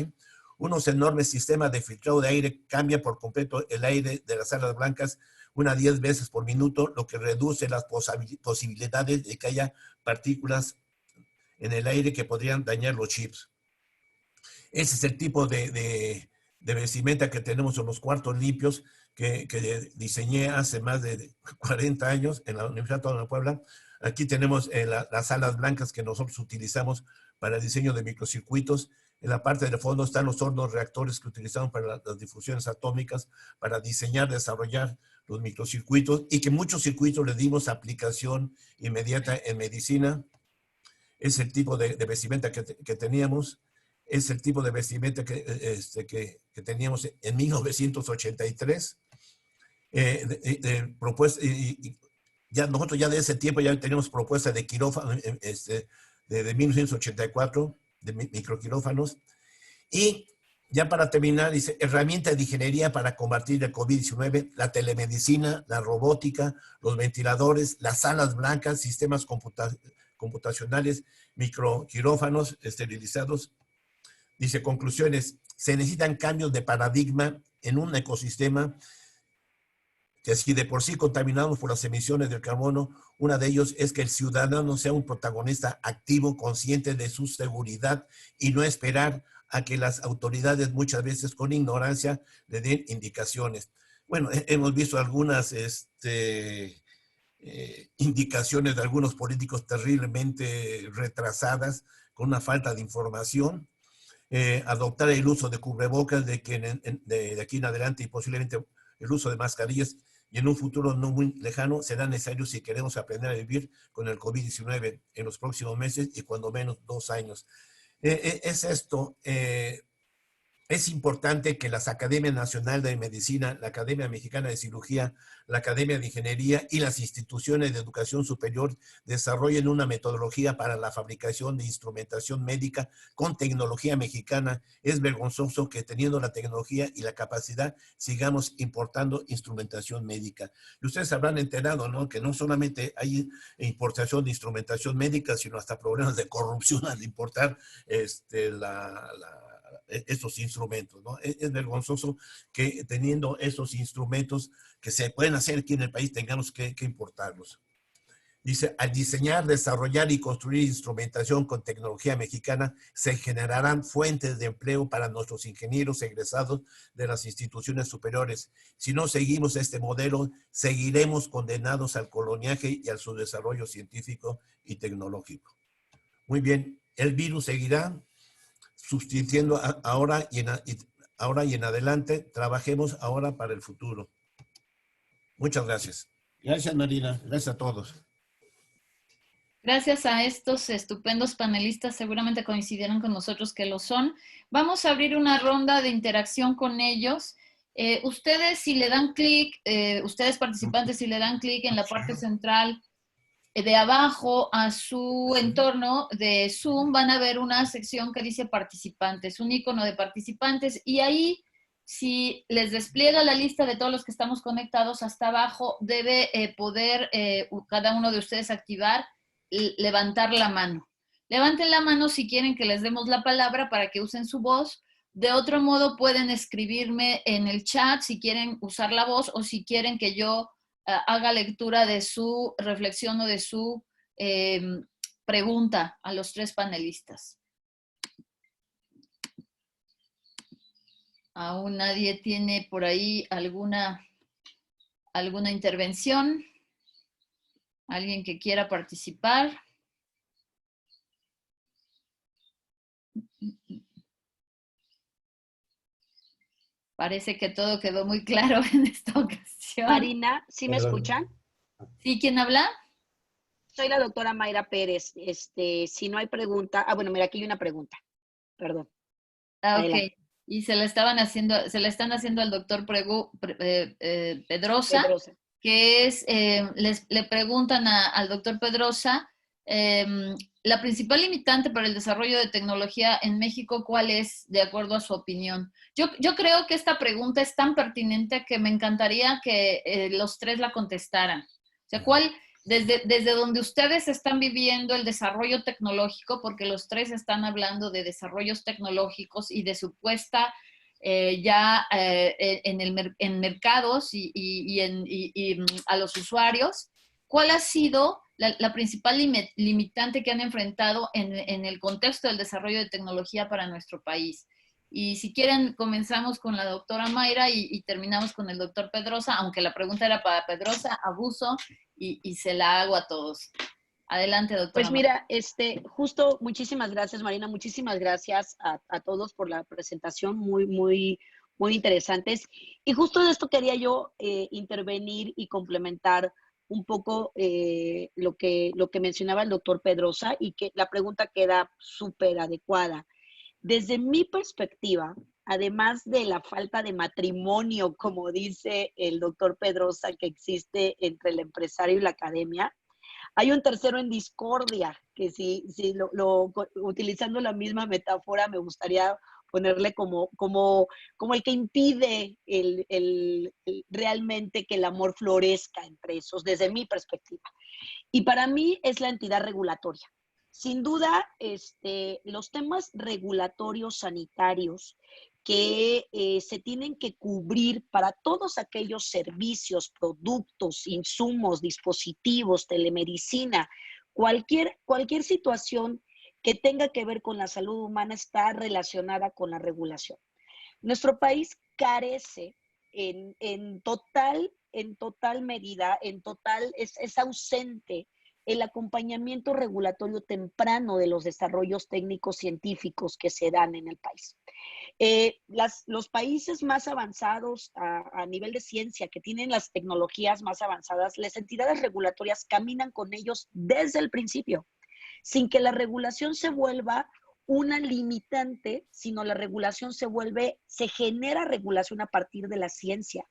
Unos enormes sistemas de filtrado de aire cambian por completo el aire de las salas blancas unas 10 veces por minuto, lo que reduce las posibilidades de que haya partículas en el aire que podrían dañar los chips. Ese es el tipo de vestimenta que tenemos en los cuartos limpios que diseñé hace más de 40 años en la Universidad Autónoma de Puebla. Aquí tenemos las salas blancas que nosotros utilizamos para el diseño de microcircuitos. En la parte de fondo están los hornos reactores que utilizamos para las difusiones atómicas, para diseñar, desarrollar los microcircuitos, y que muchos circuitos les dimos aplicación inmediata en medicina. Es el tipo de vestimenta que teníamos. Es el tipo de vestimenta que teníamos en 1983. Ya nosotros ya de ese tiempo ya teníamos propuesta de quirófano de 1984, de microquirófanos. Y ya para terminar, dice, herramientas de ingeniería para combatir el COVID-19, la telemedicina, la robótica, los ventiladores, las salas blancas, sistemas computacionales, microquirófanos esterilizados. Dice, conclusiones, se necesitan cambios de paradigma en un ecosistema que si de por sí contaminamos por las emisiones del carbono, una de ellos es que el ciudadano sea un protagonista activo, consciente de su seguridad y no esperar a que las autoridades muchas veces con ignorancia le den indicaciones. Bueno, hemos visto algunas indicaciones de algunos políticos terriblemente retrasadas con una falta de información. Adoptar el uso de cubrebocas de aquí en adelante y posiblemente el uso de mascarillas, y en un futuro no muy lejano será necesario si queremos aprender a vivir con el COVID-19 en los próximos meses y cuando menos 2 años. Es esto. Es importante que las Academias Nacional de Medicina, la Academia Mexicana de Cirugía, la Academia de Ingeniería y las instituciones de educación superior desarrollen una metodología para la fabricación de instrumentación médica con tecnología mexicana. Es vergonzoso que teniendo la tecnología y la capacidad sigamos importando instrumentación médica. Y ustedes habrán enterado, ¿no?, que no solamente hay importación de instrumentación médica, sino hasta problemas de corrupción al importar estos instrumentos, ¿no? Es vergonzoso que teniendo estos instrumentos que se pueden hacer aquí en el país tengamos que importarlos. Dice, al diseñar, desarrollar y construir instrumentación con tecnología mexicana, se generarán fuentes de empleo para nuestros ingenieros egresados de las instituciones superiores. Si no seguimos este modelo, seguiremos condenados al coloniaje y al subdesarrollo científico y tecnológico. Muy bien, el virus seguirá subsistiendo ahora y en adelante. Trabajemos ahora para el futuro. Muchas gracias. Gracias, Marina. Gracias a todos.
Gracias a estos estupendos panelistas, seguramente coincidieron con nosotros que lo son. Vamos a abrir una ronda de interacción con ellos. Ustedes, si le dan clic, ustedes participantes, si le dan clic en la parte central de abajo a su entorno de Zoom, van a ver una sección que dice participantes, un icono de participantes, y ahí, si les despliega la lista de todos los que estamos conectados, hasta abajo debe poder cada uno de ustedes activar, levantar la mano. Levanten la mano si quieren que les demos la palabra para que usen su voz. De otro modo, pueden escribirme en el chat si quieren usar la voz o si quieren que yo haga lectura de su reflexión o de su pregunta a los 3 panelistas. Aún nadie tiene por ahí alguna intervención. ¿Alguien que quiera participar? Parece que todo quedó muy claro en esta ocasión.
Marina, ¿sí me escuchan?
¿Sí? ¿Quién habla?
Soy la doctora Mayra Pérez. Si no hay pregunta, bueno, mira, aquí hay una pregunta. Perdón.
Ok. Y se la están haciendo al doctor Pedrosa, que es, le preguntan al doctor Pedrosa, la principal limitante para el desarrollo de tecnología en México, ¿cuál es, de acuerdo a su opinión? Yo creo que esta pregunta es tan pertinente que me encantaría que los tres la contestaran. O sea, ¿cuál, desde donde ustedes están viviendo el desarrollo tecnológico, porque los tres están hablando de desarrollos tecnológicos y de su puesta en mercados y a los usuarios, ¿cuál ha sido la principal limitante que han enfrentado en el contexto del desarrollo de tecnología para nuestro país? Y si quieren, comenzamos con la doctora Mayra y terminamos con el doctor Pedrosa, aunque la pregunta era para Pedrosa, abuso y se la hago a todos. Adelante, doctora.
Pues mira, justo muchísimas gracias, Marina, muchísimas gracias a todos por la presentación, muy interesantes. Y justo de esto quería yo intervenir y complementar un poco lo que mencionaba el doctor Pedrosa, y que la pregunta queda súper adecuada. Desde mi perspectiva, además de la falta de matrimonio, como dice el doctor Pedrosa, que existe entre el empresario y la academia, hay un tercero en discordia, que utilizando la misma metáfora, me gustaría ponerle como el que impide realmente que el amor florezca entre esos, desde mi perspectiva. Y para mí es la entidad regulatoria. Sin duda, los temas regulatorios sanitarios que se tienen que cubrir para todos aquellos servicios, productos, insumos, dispositivos, telemedicina, cualquier situación que tenga que ver con la salud humana está relacionada con la regulación. Nuestro país carece en total medida, es ausente el acompañamiento regulatorio temprano de los desarrollos técnicos científicos que se dan en el país. Los países más avanzados a nivel de ciencia, que tienen las tecnologías más avanzadas, las entidades regulatorias caminan con ellos desde el principio, sin que la regulación se vuelva una limitante, sino la regulación se genera regulación a partir de la ciencia.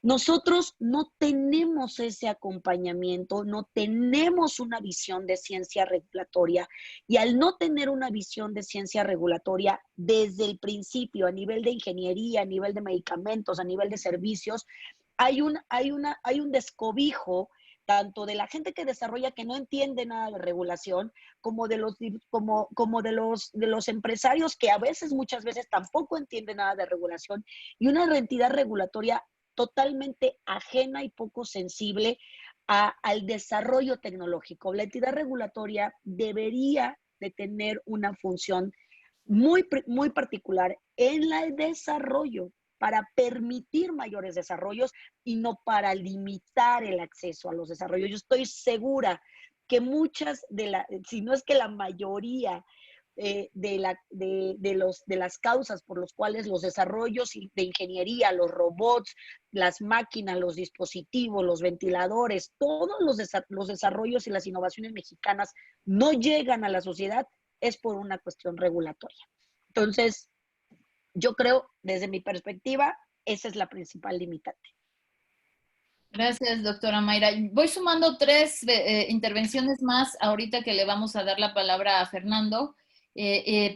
Nosotros no tenemos ese acompañamiento, no tenemos una visión de ciencia regulatoria, y al no tener una visión de ciencia regulatoria desde el principio, a nivel de ingeniería, a nivel de medicamentos, a nivel de servicios, hay un descobijo tanto de la gente que desarrolla, que no entiende nada de regulación, como de los empresarios, que muchas veces tampoco entienden nada de regulación, y una entidad regulatoria totalmente ajena y poco sensible al desarrollo tecnológico. La entidad regulatoria debería de tener una función muy particular en el desarrollo, para permitir mayores desarrollos y no para limitar el acceso a los desarrollos. Yo estoy segura que muchas si no es que la mayoría de las causas por las cuales los desarrollos de ingeniería, los robots, las máquinas, los dispositivos, los ventiladores, todos los desarrollos y las innovaciones mexicanas no llegan a la sociedad, es por una cuestión regulatoria. Entonces, yo creo, desde mi perspectiva, esa es la principal limitante.
Gracias, doctora Mayra. Voy sumando 3 intervenciones más ahorita que le vamos a dar la palabra a Fernando,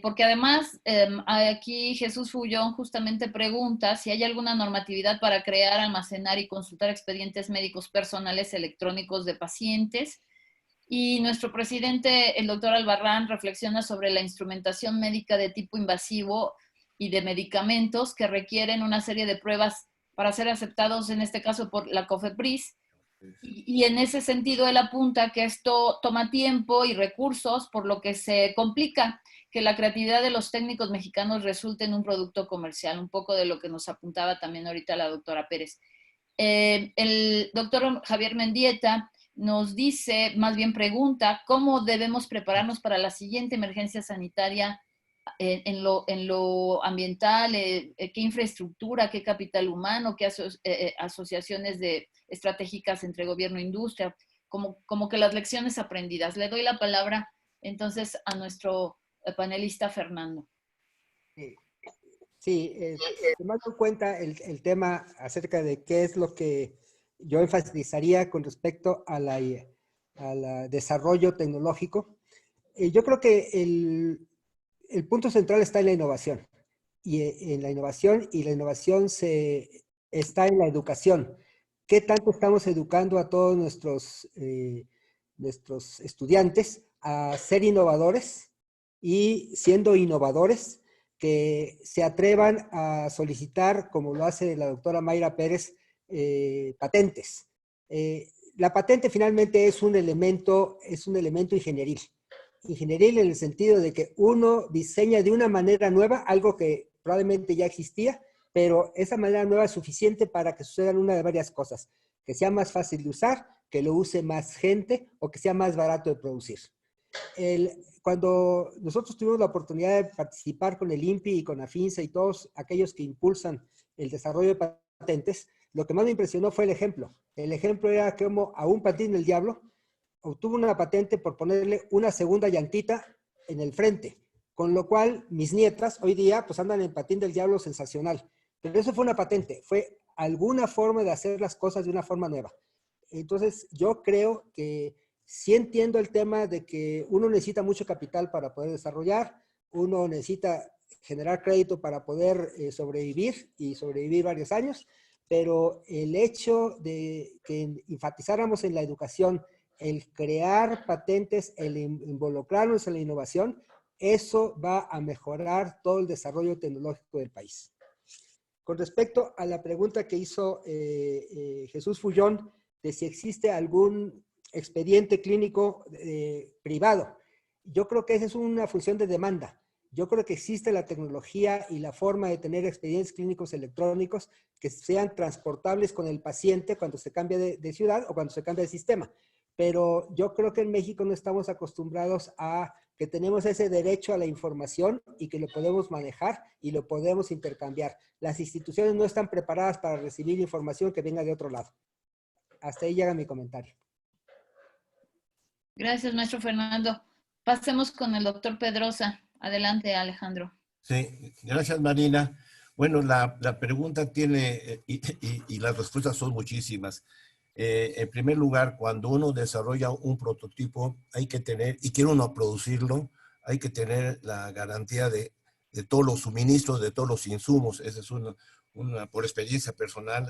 porque además aquí Jesús Fullón justamente pregunta si hay alguna normatividad para crear, almacenar y consultar expedientes médicos personales electrónicos de pacientes. Y nuestro presidente, el doctor Albarrán, reflexiona sobre la instrumentación médica de tipo invasivo y de medicamentos que requieren una serie de pruebas para ser aceptados, en este caso por la COFEPRIS, Y en ese sentido él apunta que esto toma tiempo y recursos, por lo que se complica que la creatividad de los técnicos mexicanos resulte en un producto comercial, un poco de lo que nos apuntaba también ahorita la doctora Pérez. El doctor Javier Mendieta nos dice, más bien pregunta, ¿cómo debemos prepararnos para la siguiente emergencia sanitaria en lo ambiental? ¿Qué infraestructura, qué capital humano, qué asociaciones estratégicas entre gobierno e industria? Como que las lecciones aprendidas. Le doy la palabra entonces a nuestro panelista Fernando.
Sí, tomando en cuenta el tema acerca de qué es lo que yo enfatizaría con respecto a la desarrollo tecnológico, yo creo que el punto central está en la innovación. Y la innovación está en la educación. ¿Qué tanto estamos educando a todos nuestros estudiantes a ser innovadores y siendo innovadores, que se atrevan a solicitar, como lo hace la doctora Mayra Pérez, patentes? La patente finalmente es un elemento ingenieril. Ingenieril en el sentido de que uno diseña de una manera nueva algo que probablemente ya existía, pero esa manera nueva es suficiente para que sucedan una de varias cosas: que sea más fácil de usar, que lo use más gente o que sea más barato de producir. Cuando nosotros tuvimos la oportunidad de participar con el INPI y con AFINSA y todos aquellos que impulsan el desarrollo de patentes, lo que más me impresionó fue el ejemplo. El ejemplo era como a un patín del diablo obtuvo una patente por ponerle una segunda llantita en el frente, con lo cual mis nietas hoy día pues andan en patín del diablo sensacional. Pero eso fue una patente, fue alguna forma de hacer las cosas de una forma nueva. Entonces yo creo que sí entiendo el tema de que uno necesita mucho capital para poder desarrollar, uno necesita generar crédito para poder sobrevivir y sobrevivir varios años, pero el hecho de que enfatizáramos en la educación, el crear patentes, el involucrarnos en la innovación, eso va a mejorar todo el desarrollo tecnológico del país. Con respecto a la pregunta que hizo Jesús Fullón, de si existe algún expediente clínico privado, yo creo que esa es una función de demanda. Yo creo que existe la tecnología y la forma de tener expedientes clínicos electrónicos que sean transportables con el paciente cuando se cambia de ciudad o cuando se cambia de sistema. Pero yo creo que en México no estamos acostumbrados a que tenemos ese derecho a la información y que lo podemos manejar y lo podemos intercambiar. Las instituciones no están preparadas para recibir información que venga de otro lado. Hasta ahí llega mi comentario.
Gracias, maestro Fernando. Pasemos con el doctor Pedrosa. Adelante, Alejandro.
Sí, gracias, Marina. Bueno, la pregunta tiene, y las respuestas son muchísimas. En primer lugar, cuando uno desarrolla un prototipo, hay que tener, y quiere uno producirlo, hay que tener la garantía de todos los suministros, de todos los insumos. Esa es una por experiencia personal,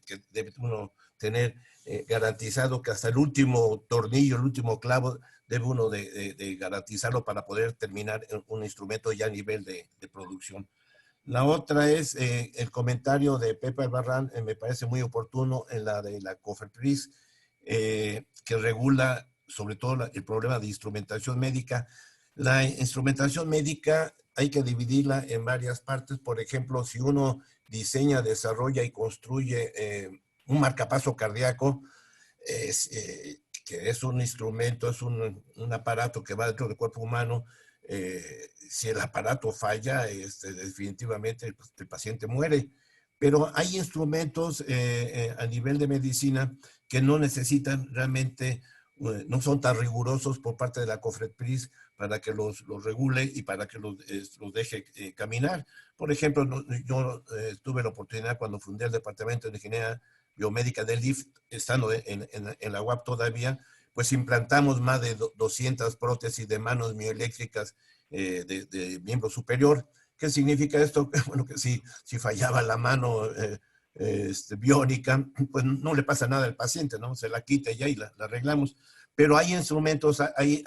que debe uno tener garantizado que hasta el último tornillo, el último clavo, debe uno de garantizarlo para poder terminar un instrumento ya a nivel de producción. La otra es el comentario de Pepe Albarrán, me parece muy oportuno, en la de la COFEPRIS, que regula sobre todo el problema de instrumentación médica. La instrumentación médica hay que dividirla en varias partes. Por ejemplo, si uno diseña, desarrolla y construye un marcapaso cardíaco, que es un instrumento, es un aparato que va dentro del cuerpo humano. Si el aparato falla, definitivamente el paciente muere. Pero hay instrumentos a nivel de medicina que no necesitan realmente, no son tan rigurosos por parte de la COFEPRIS para que los regule y para que los deje caminar. Por ejemplo, yo tuve la oportunidad cuando fundé el Departamento de Ingeniería Biomédica del DIF, estando en la UAP todavía, pues implantamos más de 200 prótesis de manos mioeléctricas de miembro superior. ¿Qué significa esto? Bueno, que si fallaba la mano biónica, pues no le pasa nada al paciente, ¿no? Se la quita ya y la arreglamos. Pero hay instrumentos, hay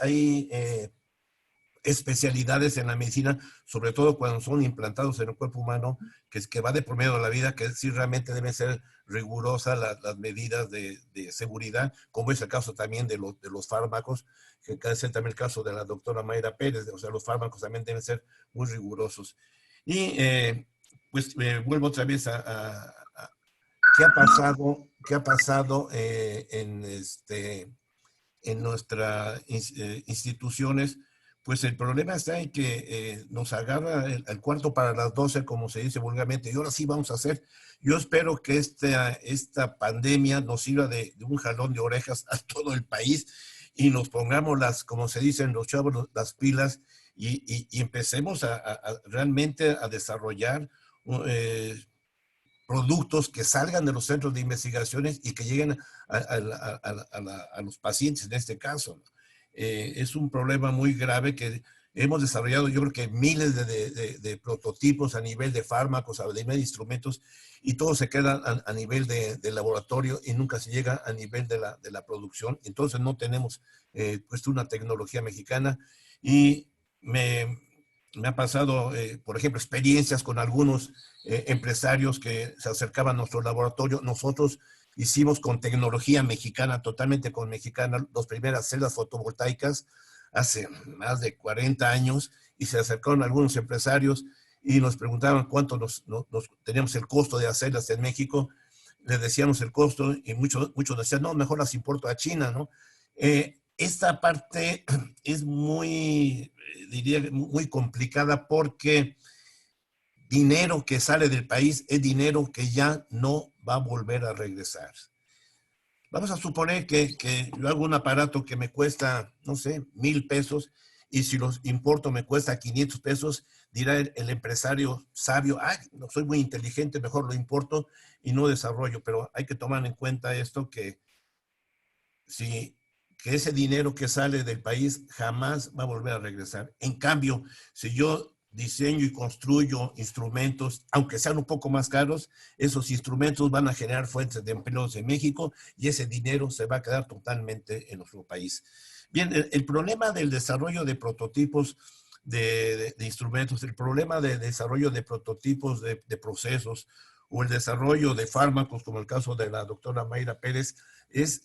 especialidades en la medicina, sobre todo cuando son implantados en el cuerpo humano, que va de por medio de la vida, que sí realmente deben ser rigurosas las medidas de seguridad, como es el caso también de los fármacos, que es también el caso de la doctora Mayra Pérez, o sea, los fármacos también deben ser muy rigurosos. Y pues vuelvo otra vez a ¿qué ha pasado en nuestras instituciones? Pues el problema está en que nos agarra el cuarto para las 12, como se dice vulgarmente, y ahora sí vamos a hacer. Yo espero que esta pandemia nos sirva de un jalón de orejas a todo el país y nos pongamos como se dicen los chavos, las pilas y empecemos realmente a desarrollar productos que salgan de los centros de investigaciones y que lleguen a los pacientes en este caso. Es un problema muy grave que hemos desarrollado, yo creo que miles de prototipos a nivel de fármacos, a nivel de instrumentos, y todo se queda a nivel de laboratorio y nunca se llega a nivel de la producción. Entonces no tenemos pues una tecnología mexicana y me ha pasado, por ejemplo, experiencias con algunos empresarios que se acercaban a nuestro laboratorio. Nosotros hicimos con tecnología mexicana, totalmente con mexicana, las primeras celdas fotovoltaicas hace más de 40 años y se acercaron algunos empresarios y nos preguntaban cuánto teníamos el costo de hacerlas en México. Les decíamos el costo y muchos decían, no, mejor las importo a China, ¿no? Esta parte es diría, muy complicada porque dinero que sale del país es dinero que ya no va a volver a regresar. Vamos a suponer que yo hago un aparato que me cuesta, no sé, 1,000 pesos y si los importo me cuesta 500 pesos, dirá el empresario sabio, ay, no soy muy inteligente, mejor lo importo y no desarrollo. Pero hay que tomar en cuenta esto que ese dinero que sale del país jamás va a volver a regresar. En cambio, si yo diseño y construyo instrumentos, aunque sean un poco más caros, esos instrumentos van a generar fuentes de empleos en México y ese dinero se va a quedar totalmente en nuestro país. Bien, el problema del desarrollo de prototipos de instrumentos, el problema de desarrollo de prototipos de procesos o el desarrollo de fármacos, como el caso de la doctora Mayra Pérez, es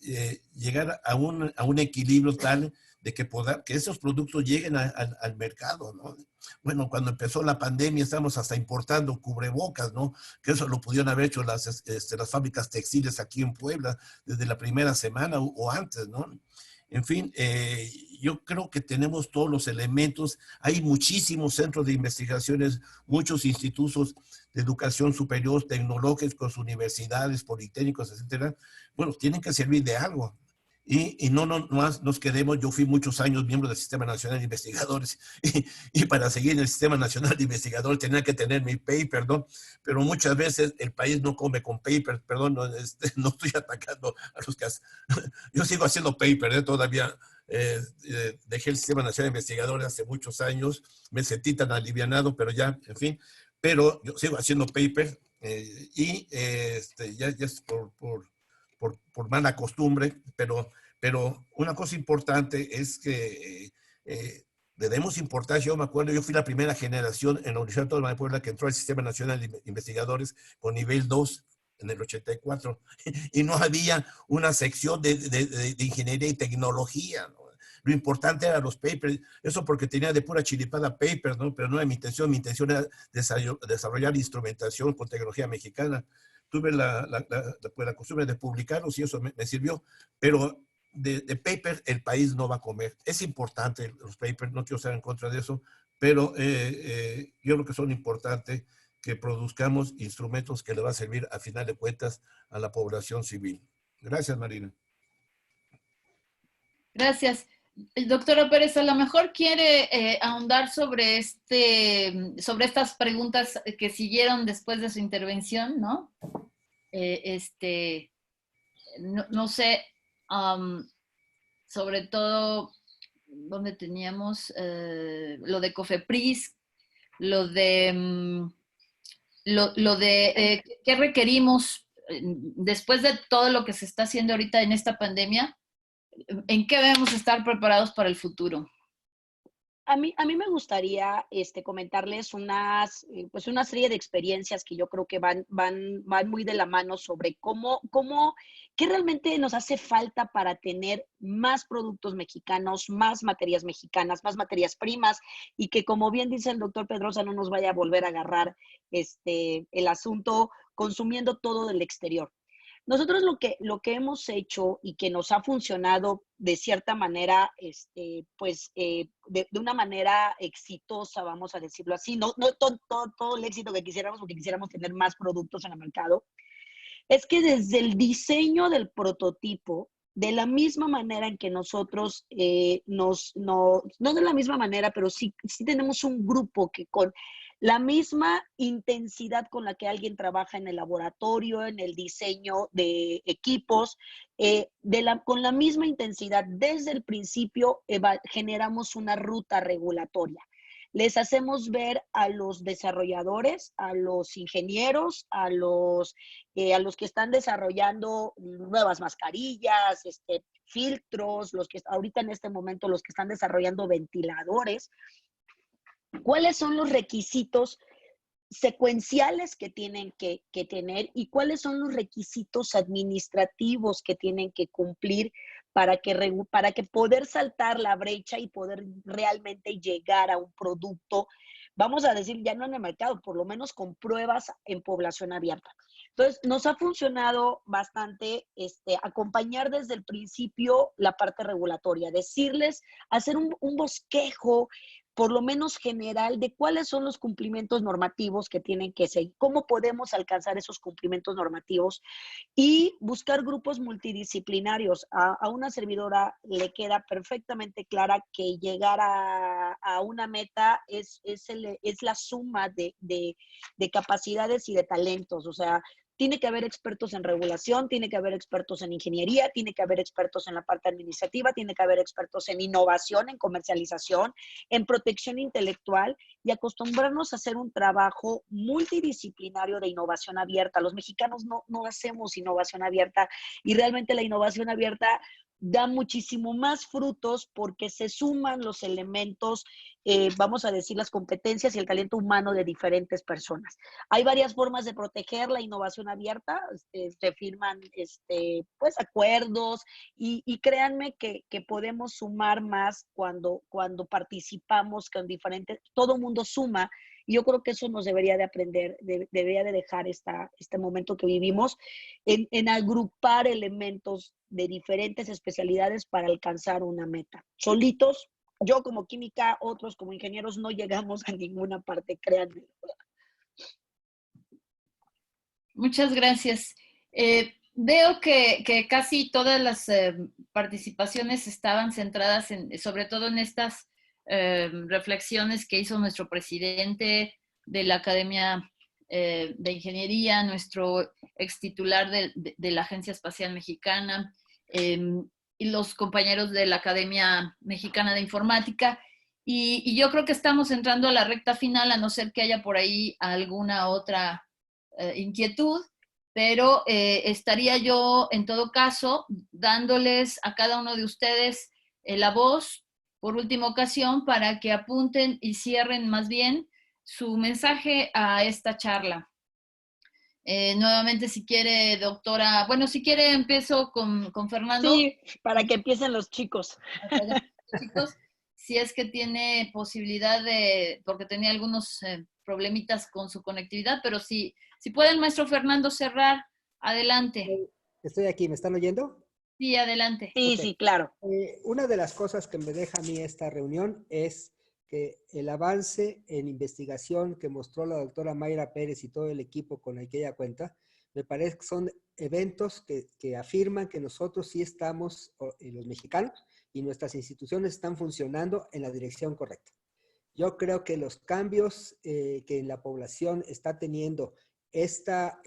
llegar a un equilibrio tal de que esos productos lleguen al mercado, ¿no? Bueno, cuando empezó la pandemia estábamos hasta importando cubrebocas, ¿no? Que eso lo pudieron haber hecho las fábricas textiles aquí en Puebla desde la primera semana o antes, ¿no? En fin, yo creo que tenemos todos los elementos. Hay muchísimos centros de investigaciones, muchos institutos de educación superior, tecnológicos, universidades, politécnicos, etcétera. Bueno, tienen que servir de algo. Y no nos quedemos, yo fui muchos años miembro del Sistema Nacional de Investigadores y para seguir en el Sistema Nacional de Investigadores tenía que tener mi paper, ¿no? Pero muchas veces el país no come con paper, perdón, no estoy atacando a los que yo sigo haciendo paper, todavía dejé el Sistema Nacional de Investigadores hace muchos años, me sentí tan alivianado, pero ya, en fin, pero yo sigo haciendo paper y ya es por mala costumbre, pero una cosa importante es que le demos importancia. Yo me acuerdo, yo fui la primera generación en la Universidad Autónoma de Puebla que entró al Sistema Nacional de Investigadores con nivel 2 en el 84, y no había una sección de ingeniería y tecnología, ¿no? Lo importante eran los papers, eso porque tenía de pura chiripada papers, ¿no? Pero no era mi intención era desarrollar instrumentación con tecnología mexicana. Tuve la costumbre de publicarlos y eso me sirvió, pero de paper el país no va a comer. Es importante los papers, no quiero estar en contra de eso, pero yo creo que son importantes que produzcamos instrumentos que le va a servir a final de cuentas a la población civil. Gracias, Marina.
Gracias. El doctor Pérez a lo mejor quiere ahondar sobre estas preguntas que siguieron después de su intervención, ¿no? No sé, sobre todo donde teníamos lo de COFEPRIS, lo de qué requerimos después de todo lo que se está haciendo ahorita en esta pandemia. ¿En qué debemos estar preparados para el futuro?
a mí me gustaría comentarles pues una serie de experiencias que yo creo que van muy de la mano sobre qué realmente nos hace falta para tener más productos mexicanos, más materias mexicanas, más materias primas, y que, como bien dice el doctor Pedrosa, no nos vaya a volver a agarrar el asunto consumiendo todo del exterior. Nosotros lo que hemos hecho y que nos ha funcionado de cierta manera, de una manera exitosa, vamos a decirlo así, no todo el éxito que quisiéramos, porque quisiéramos tener más productos en el mercado, es que desde el diseño del prototipo, de la misma manera en que nosotros no de la misma manera, pero sí tenemos un grupo que con la misma intensidad con la que alguien trabaja en el laboratorio, en el diseño de equipos, con la misma intensidad desde el principio generamos una ruta regulatoria. Les hacemos ver a los desarrolladores, a los ingenieros, a los que están desarrollando nuevas mascarillas, filtros, los que ahorita en este momento los que están desarrollando ventiladores, cuáles son los requisitos secuenciales que tienen que tener y cuáles son los requisitos administrativos que tienen que cumplir para que poder saltar la brecha y poder realmente llegar a un producto, vamos a decir, ya no en el mercado, por lo menos con pruebas en población abierta. Entonces, nos ha funcionado bastante acompañar desde el principio la parte regulatoria, decirles, hacer un bosquejo, por lo menos general, de cuáles son los cumplimientos normativos que tienen que seguir, cómo podemos alcanzar esos cumplimientos normativos y buscar grupos multidisciplinarios. A una servidora le queda perfectamente clara que llegar a una meta es la suma de capacidades y de talentos. O sea, tiene que haber expertos en regulación, tiene que haber expertos en ingeniería, tiene que haber expertos en la parte administrativa, tiene que haber expertos en innovación, en comercialización, en protección intelectual, y acostumbrarnos a hacer un trabajo multidisciplinario de innovación abierta. Los mexicanos no hacemos innovación abierta, y realmente la innovación abierta da muchísimo más frutos porque se suman los elementos, vamos a decir, las competencias y el talento humano de diferentes personas. Hay varias formas de proteger la innovación abierta, se firman pues acuerdos, y créanme que podemos sumar más cuando participamos con diferentes, todo mundo suma. Y yo creo que eso nos debería de aprender, debería de dejar este momento que vivimos en agrupar elementos de diferentes especialidades para alcanzar una meta. Solitos, yo como química, otros como ingenieros, no llegamos a ninguna parte, créanme.
Muchas gracias. Veo que casi todas las participaciones estaban centradas sobre todo en estas reflexiones que hizo nuestro presidente de la Academia de Ingeniería, nuestro extitular de la Agencia Espacial Mexicana, y los compañeros de la Academia Mexicana de Informática. Y yo creo que estamos entrando a la recta final, a no ser que haya por ahí alguna otra inquietud, pero estaría yo en todo caso dándoles a cada uno de ustedes la voz por última ocasión para que apunten y cierren más bien su mensaje a esta charla. Nuevamente, si quiere, doctora, bueno, si quiere empiezo con Fernando.
Sí, para que empiecen los chicos.
Chicos, si es que tiene posibilidad porque tenía algunos problemitas con su conectividad, pero si pueden, maestro Fernando, cerrar, adelante.
Estoy aquí, ¿me están oyendo?
Sí, adelante.
Sí, okay. Sí, claro.
Una de las cosas que me deja a mí esta reunión es que el avance en investigación que mostró la doctora Mayra Pérez y todo el equipo con el que ella cuenta, me parece que son eventos que afirman que nosotros sí estamos, los mexicanos, y nuestras instituciones están funcionando en la dirección correcta. Yo creo que los cambios que en la población está teniendo esta,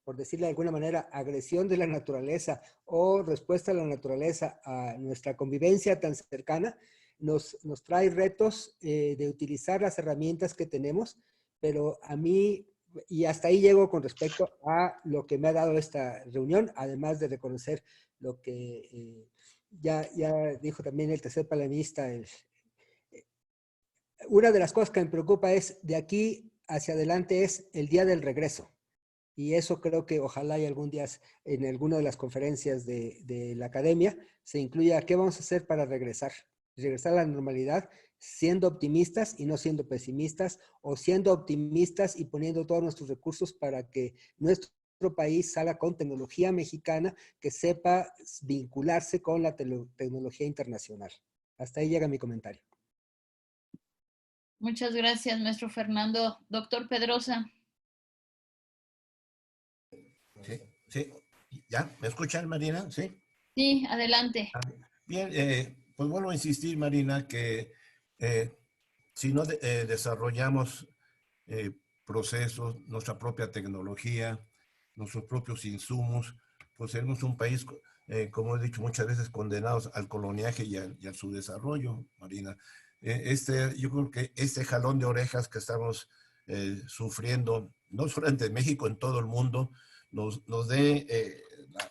por decirlo de alguna manera, agresión de la naturaleza o respuesta a la naturaleza a nuestra convivencia tan cercana, nos trae retos de utilizar las herramientas que tenemos, pero a mí, y hasta ahí llego con respecto a lo que me ha dado esta reunión, además de reconocer lo que ya dijo también el tercer panelista, una de las cosas que me preocupa es, de aquí hacia adelante, es el día del regreso. Y eso creo que ojalá y algún día en alguna de las conferencias de la academia se incluya qué vamos a hacer para regresar a la normalidad, siendo optimistas y no siendo pesimistas, o siendo optimistas y poniendo todos nuestros recursos para que nuestro país salga con tecnología mexicana que sepa vincularse con la tecnología internacional. Hasta ahí llega mi comentario.
Muchas gracias, maestro Fernando. Doctor Pedrosa.
Sí, sí. ¿Ya? ¿Me escuchan, Marina? Sí.
Sí, adelante.
Bien, pues vuelvo a insistir, Marina, que si no desarrollamos procesos, nuestra propia tecnología, nuestros propios insumos, pues seremos un país, como he dicho muchas veces, condenados al coloniaje y a su desarrollo, Marina. Yo creo que este jalón de orejas que estamos sufriendo, no solamente en México, en todo el mundo, nos dé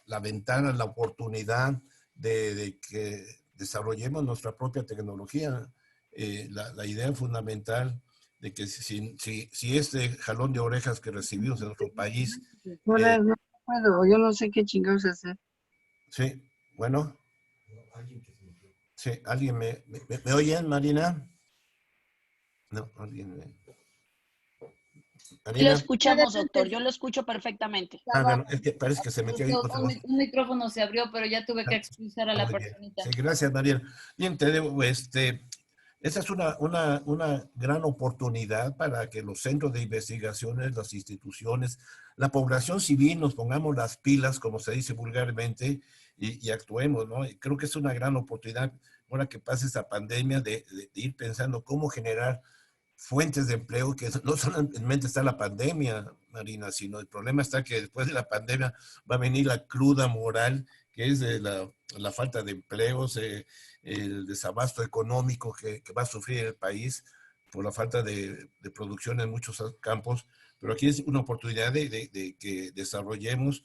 la ventana, la oportunidad de que desarrollemos nuestra propia tecnología. La idea fundamental de que si este jalón de orejas que recibimos en nuestro país...
no puedo, yo no sé qué chingados hacer.
Sí, bueno. Sí, ¿alguien me oyen, Marina? No, alguien me...
Lo escuchamos, doctor, yo lo escucho perfecamente.
Bueno, es que parece que se metió ahí otra cosa.
Un micrófono se abrió, pero ya tuve que expulsar a la personita.
Sí, gracias, Mariel. Bien, te debo, esa es una gran oportunidad para que los centros de investigaciones, las instituciones, la población civil nos pongamos las pilas, como se dice vulgarmente, y actuemos, ¿no? Y creo que es una gran oportunidad, ahora que pase esta pandemia, de ir pensando cómo generar fuentes de empleo, que no solamente está la pandemia, Marina, sino el problema está que después de la pandemia va a venir la cruda moral, que es de la falta de empleos, el desabasto económico que va a sufrir el país por la falta de producción en muchos campos, pero aquí es una oportunidad de que desarrollemos,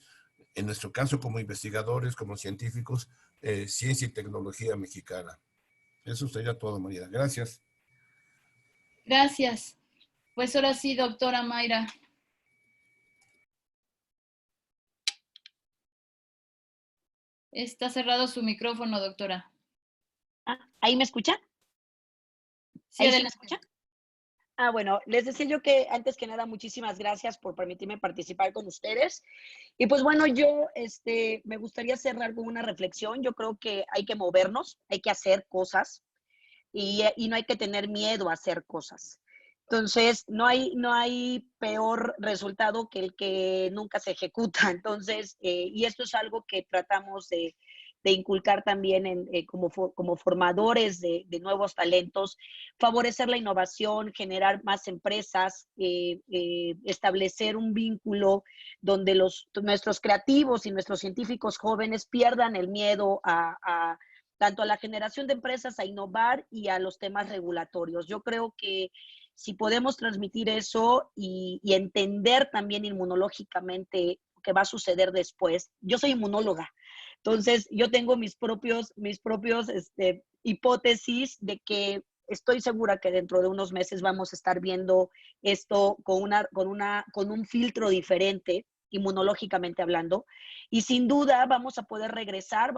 en nuestro caso como investigadores, como científicos, ciencia y tecnología mexicana. Eso sería todo, María. Gracias.
Gracias. Pues ahora sí, doctora Mayra. Está cerrado su micrófono, doctora.
¿Ahí me escucha?
Sí,
¿Ahí sí me escucha? Bueno, les decía yo que antes que nada, muchísimas gracias por permitirme participar con ustedes. Y pues bueno, yo me gustaría cerrar con una reflexión. Yo creo que hay que movernos, hay que hacer cosas y no hay que tener miedo a hacer cosas. Entonces, no hay peor resultado que el que nunca se ejecuta. Entonces, y esto es algo que tratamos de inculcar también como formadores de nuevos talentos, favorecer la innovación, generar más empresas, establecer un vínculo donde nuestros creativos y nuestros científicos jóvenes pierdan el miedo tanto a la generación de empresas, a innovar y a los temas regulatorios. Yo creo que si podemos transmitir eso y entender también inmunológicamente qué va a suceder después. Yo soy inmunóloga, entonces yo tengo mis propios hipótesis de que estoy segura que dentro de unos meses vamos a estar viendo esto con un filtro diferente, inmunológicamente hablando, y sin duda vamos a poder regresar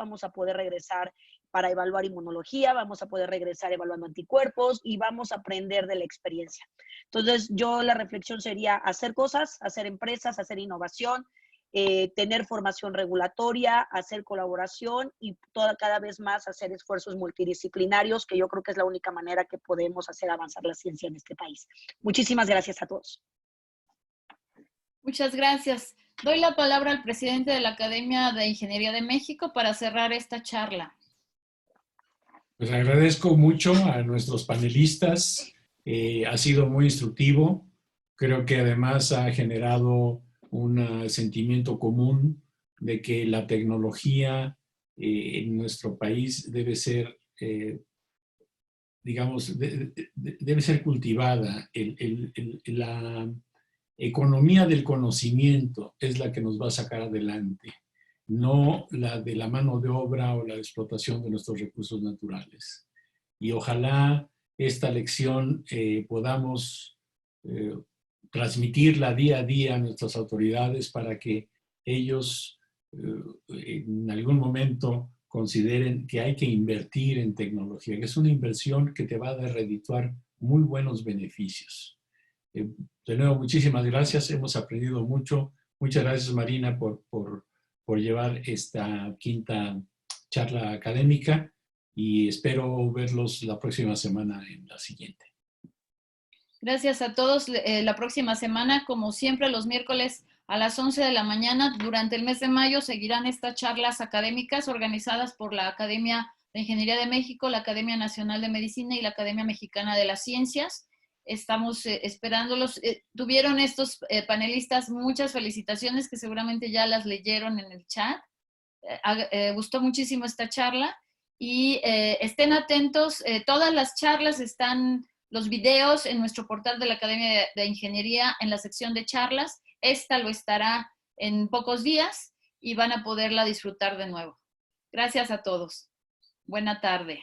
para evaluar inmunología, vamos a poder regresar evaluando anticuerpos y vamos a aprender de la experiencia. Entonces, la reflexión sería hacer cosas, hacer empresas, hacer innovación, tener formación regulatoria, hacer colaboración y cada vez más hacer esfuerzos multidisciplinarios, que yo creo que es la única manera que podemos hacer avanzar la ciencia en este país. Muchísimas gracias a todos.
Muchas gracias. Doy la palabra al presidente de la Academia de Ingeniería de México para cerrar esta charla.
Pues agradezco mucho a nuestros panelistas. Ha sido muy instructivo. Creo que además ha generado un sentimiento común de que la tecnología en nuestro país debe ser, digamos, debe ser cultivada. La economía del conocimiento es la que nos va a sacar adelante, no la de la mano de obra o la explotación de nuestros recursos naturales. Y ojalá esta lección podamos transmitirla día a día a nuestras autoridades para que ellos en algún momento consideren que hay que invertir en tecnología, que es una inversión que te va a redituar muy buenos beneficios. De nuevo, muchísimas gracias. Hemos aprendido mucho. Muchas gracias, Marina, por llevar esta quinta charla académica y espero verlos la próxima semana en la siguiente.
Gracias a todos. La próxima semana, como siempre, los miércoles a las 11 de la mañana, durante el mes de mayo, seguirán estas charlas académicas organizadas por la Academia de Ingeniería de México, la Academia Nacional de Medicina y la Academia Mexicana de las Ciencias. Estamos esperándolos. Tuvieron estos panelistas muchas felicitaciones que seguramente ya las leyeron en el chat. Gustó muchísimo esta charla y estén atentos. Todas las charlas están, los videos en nuestro portal de la Academia de Ingeniería en la sección de charlas. Esta lo estará en pocos días y van a poderla disfrutar de nuevo. Gracias a todos. Buena tarde.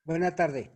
Buena tarde.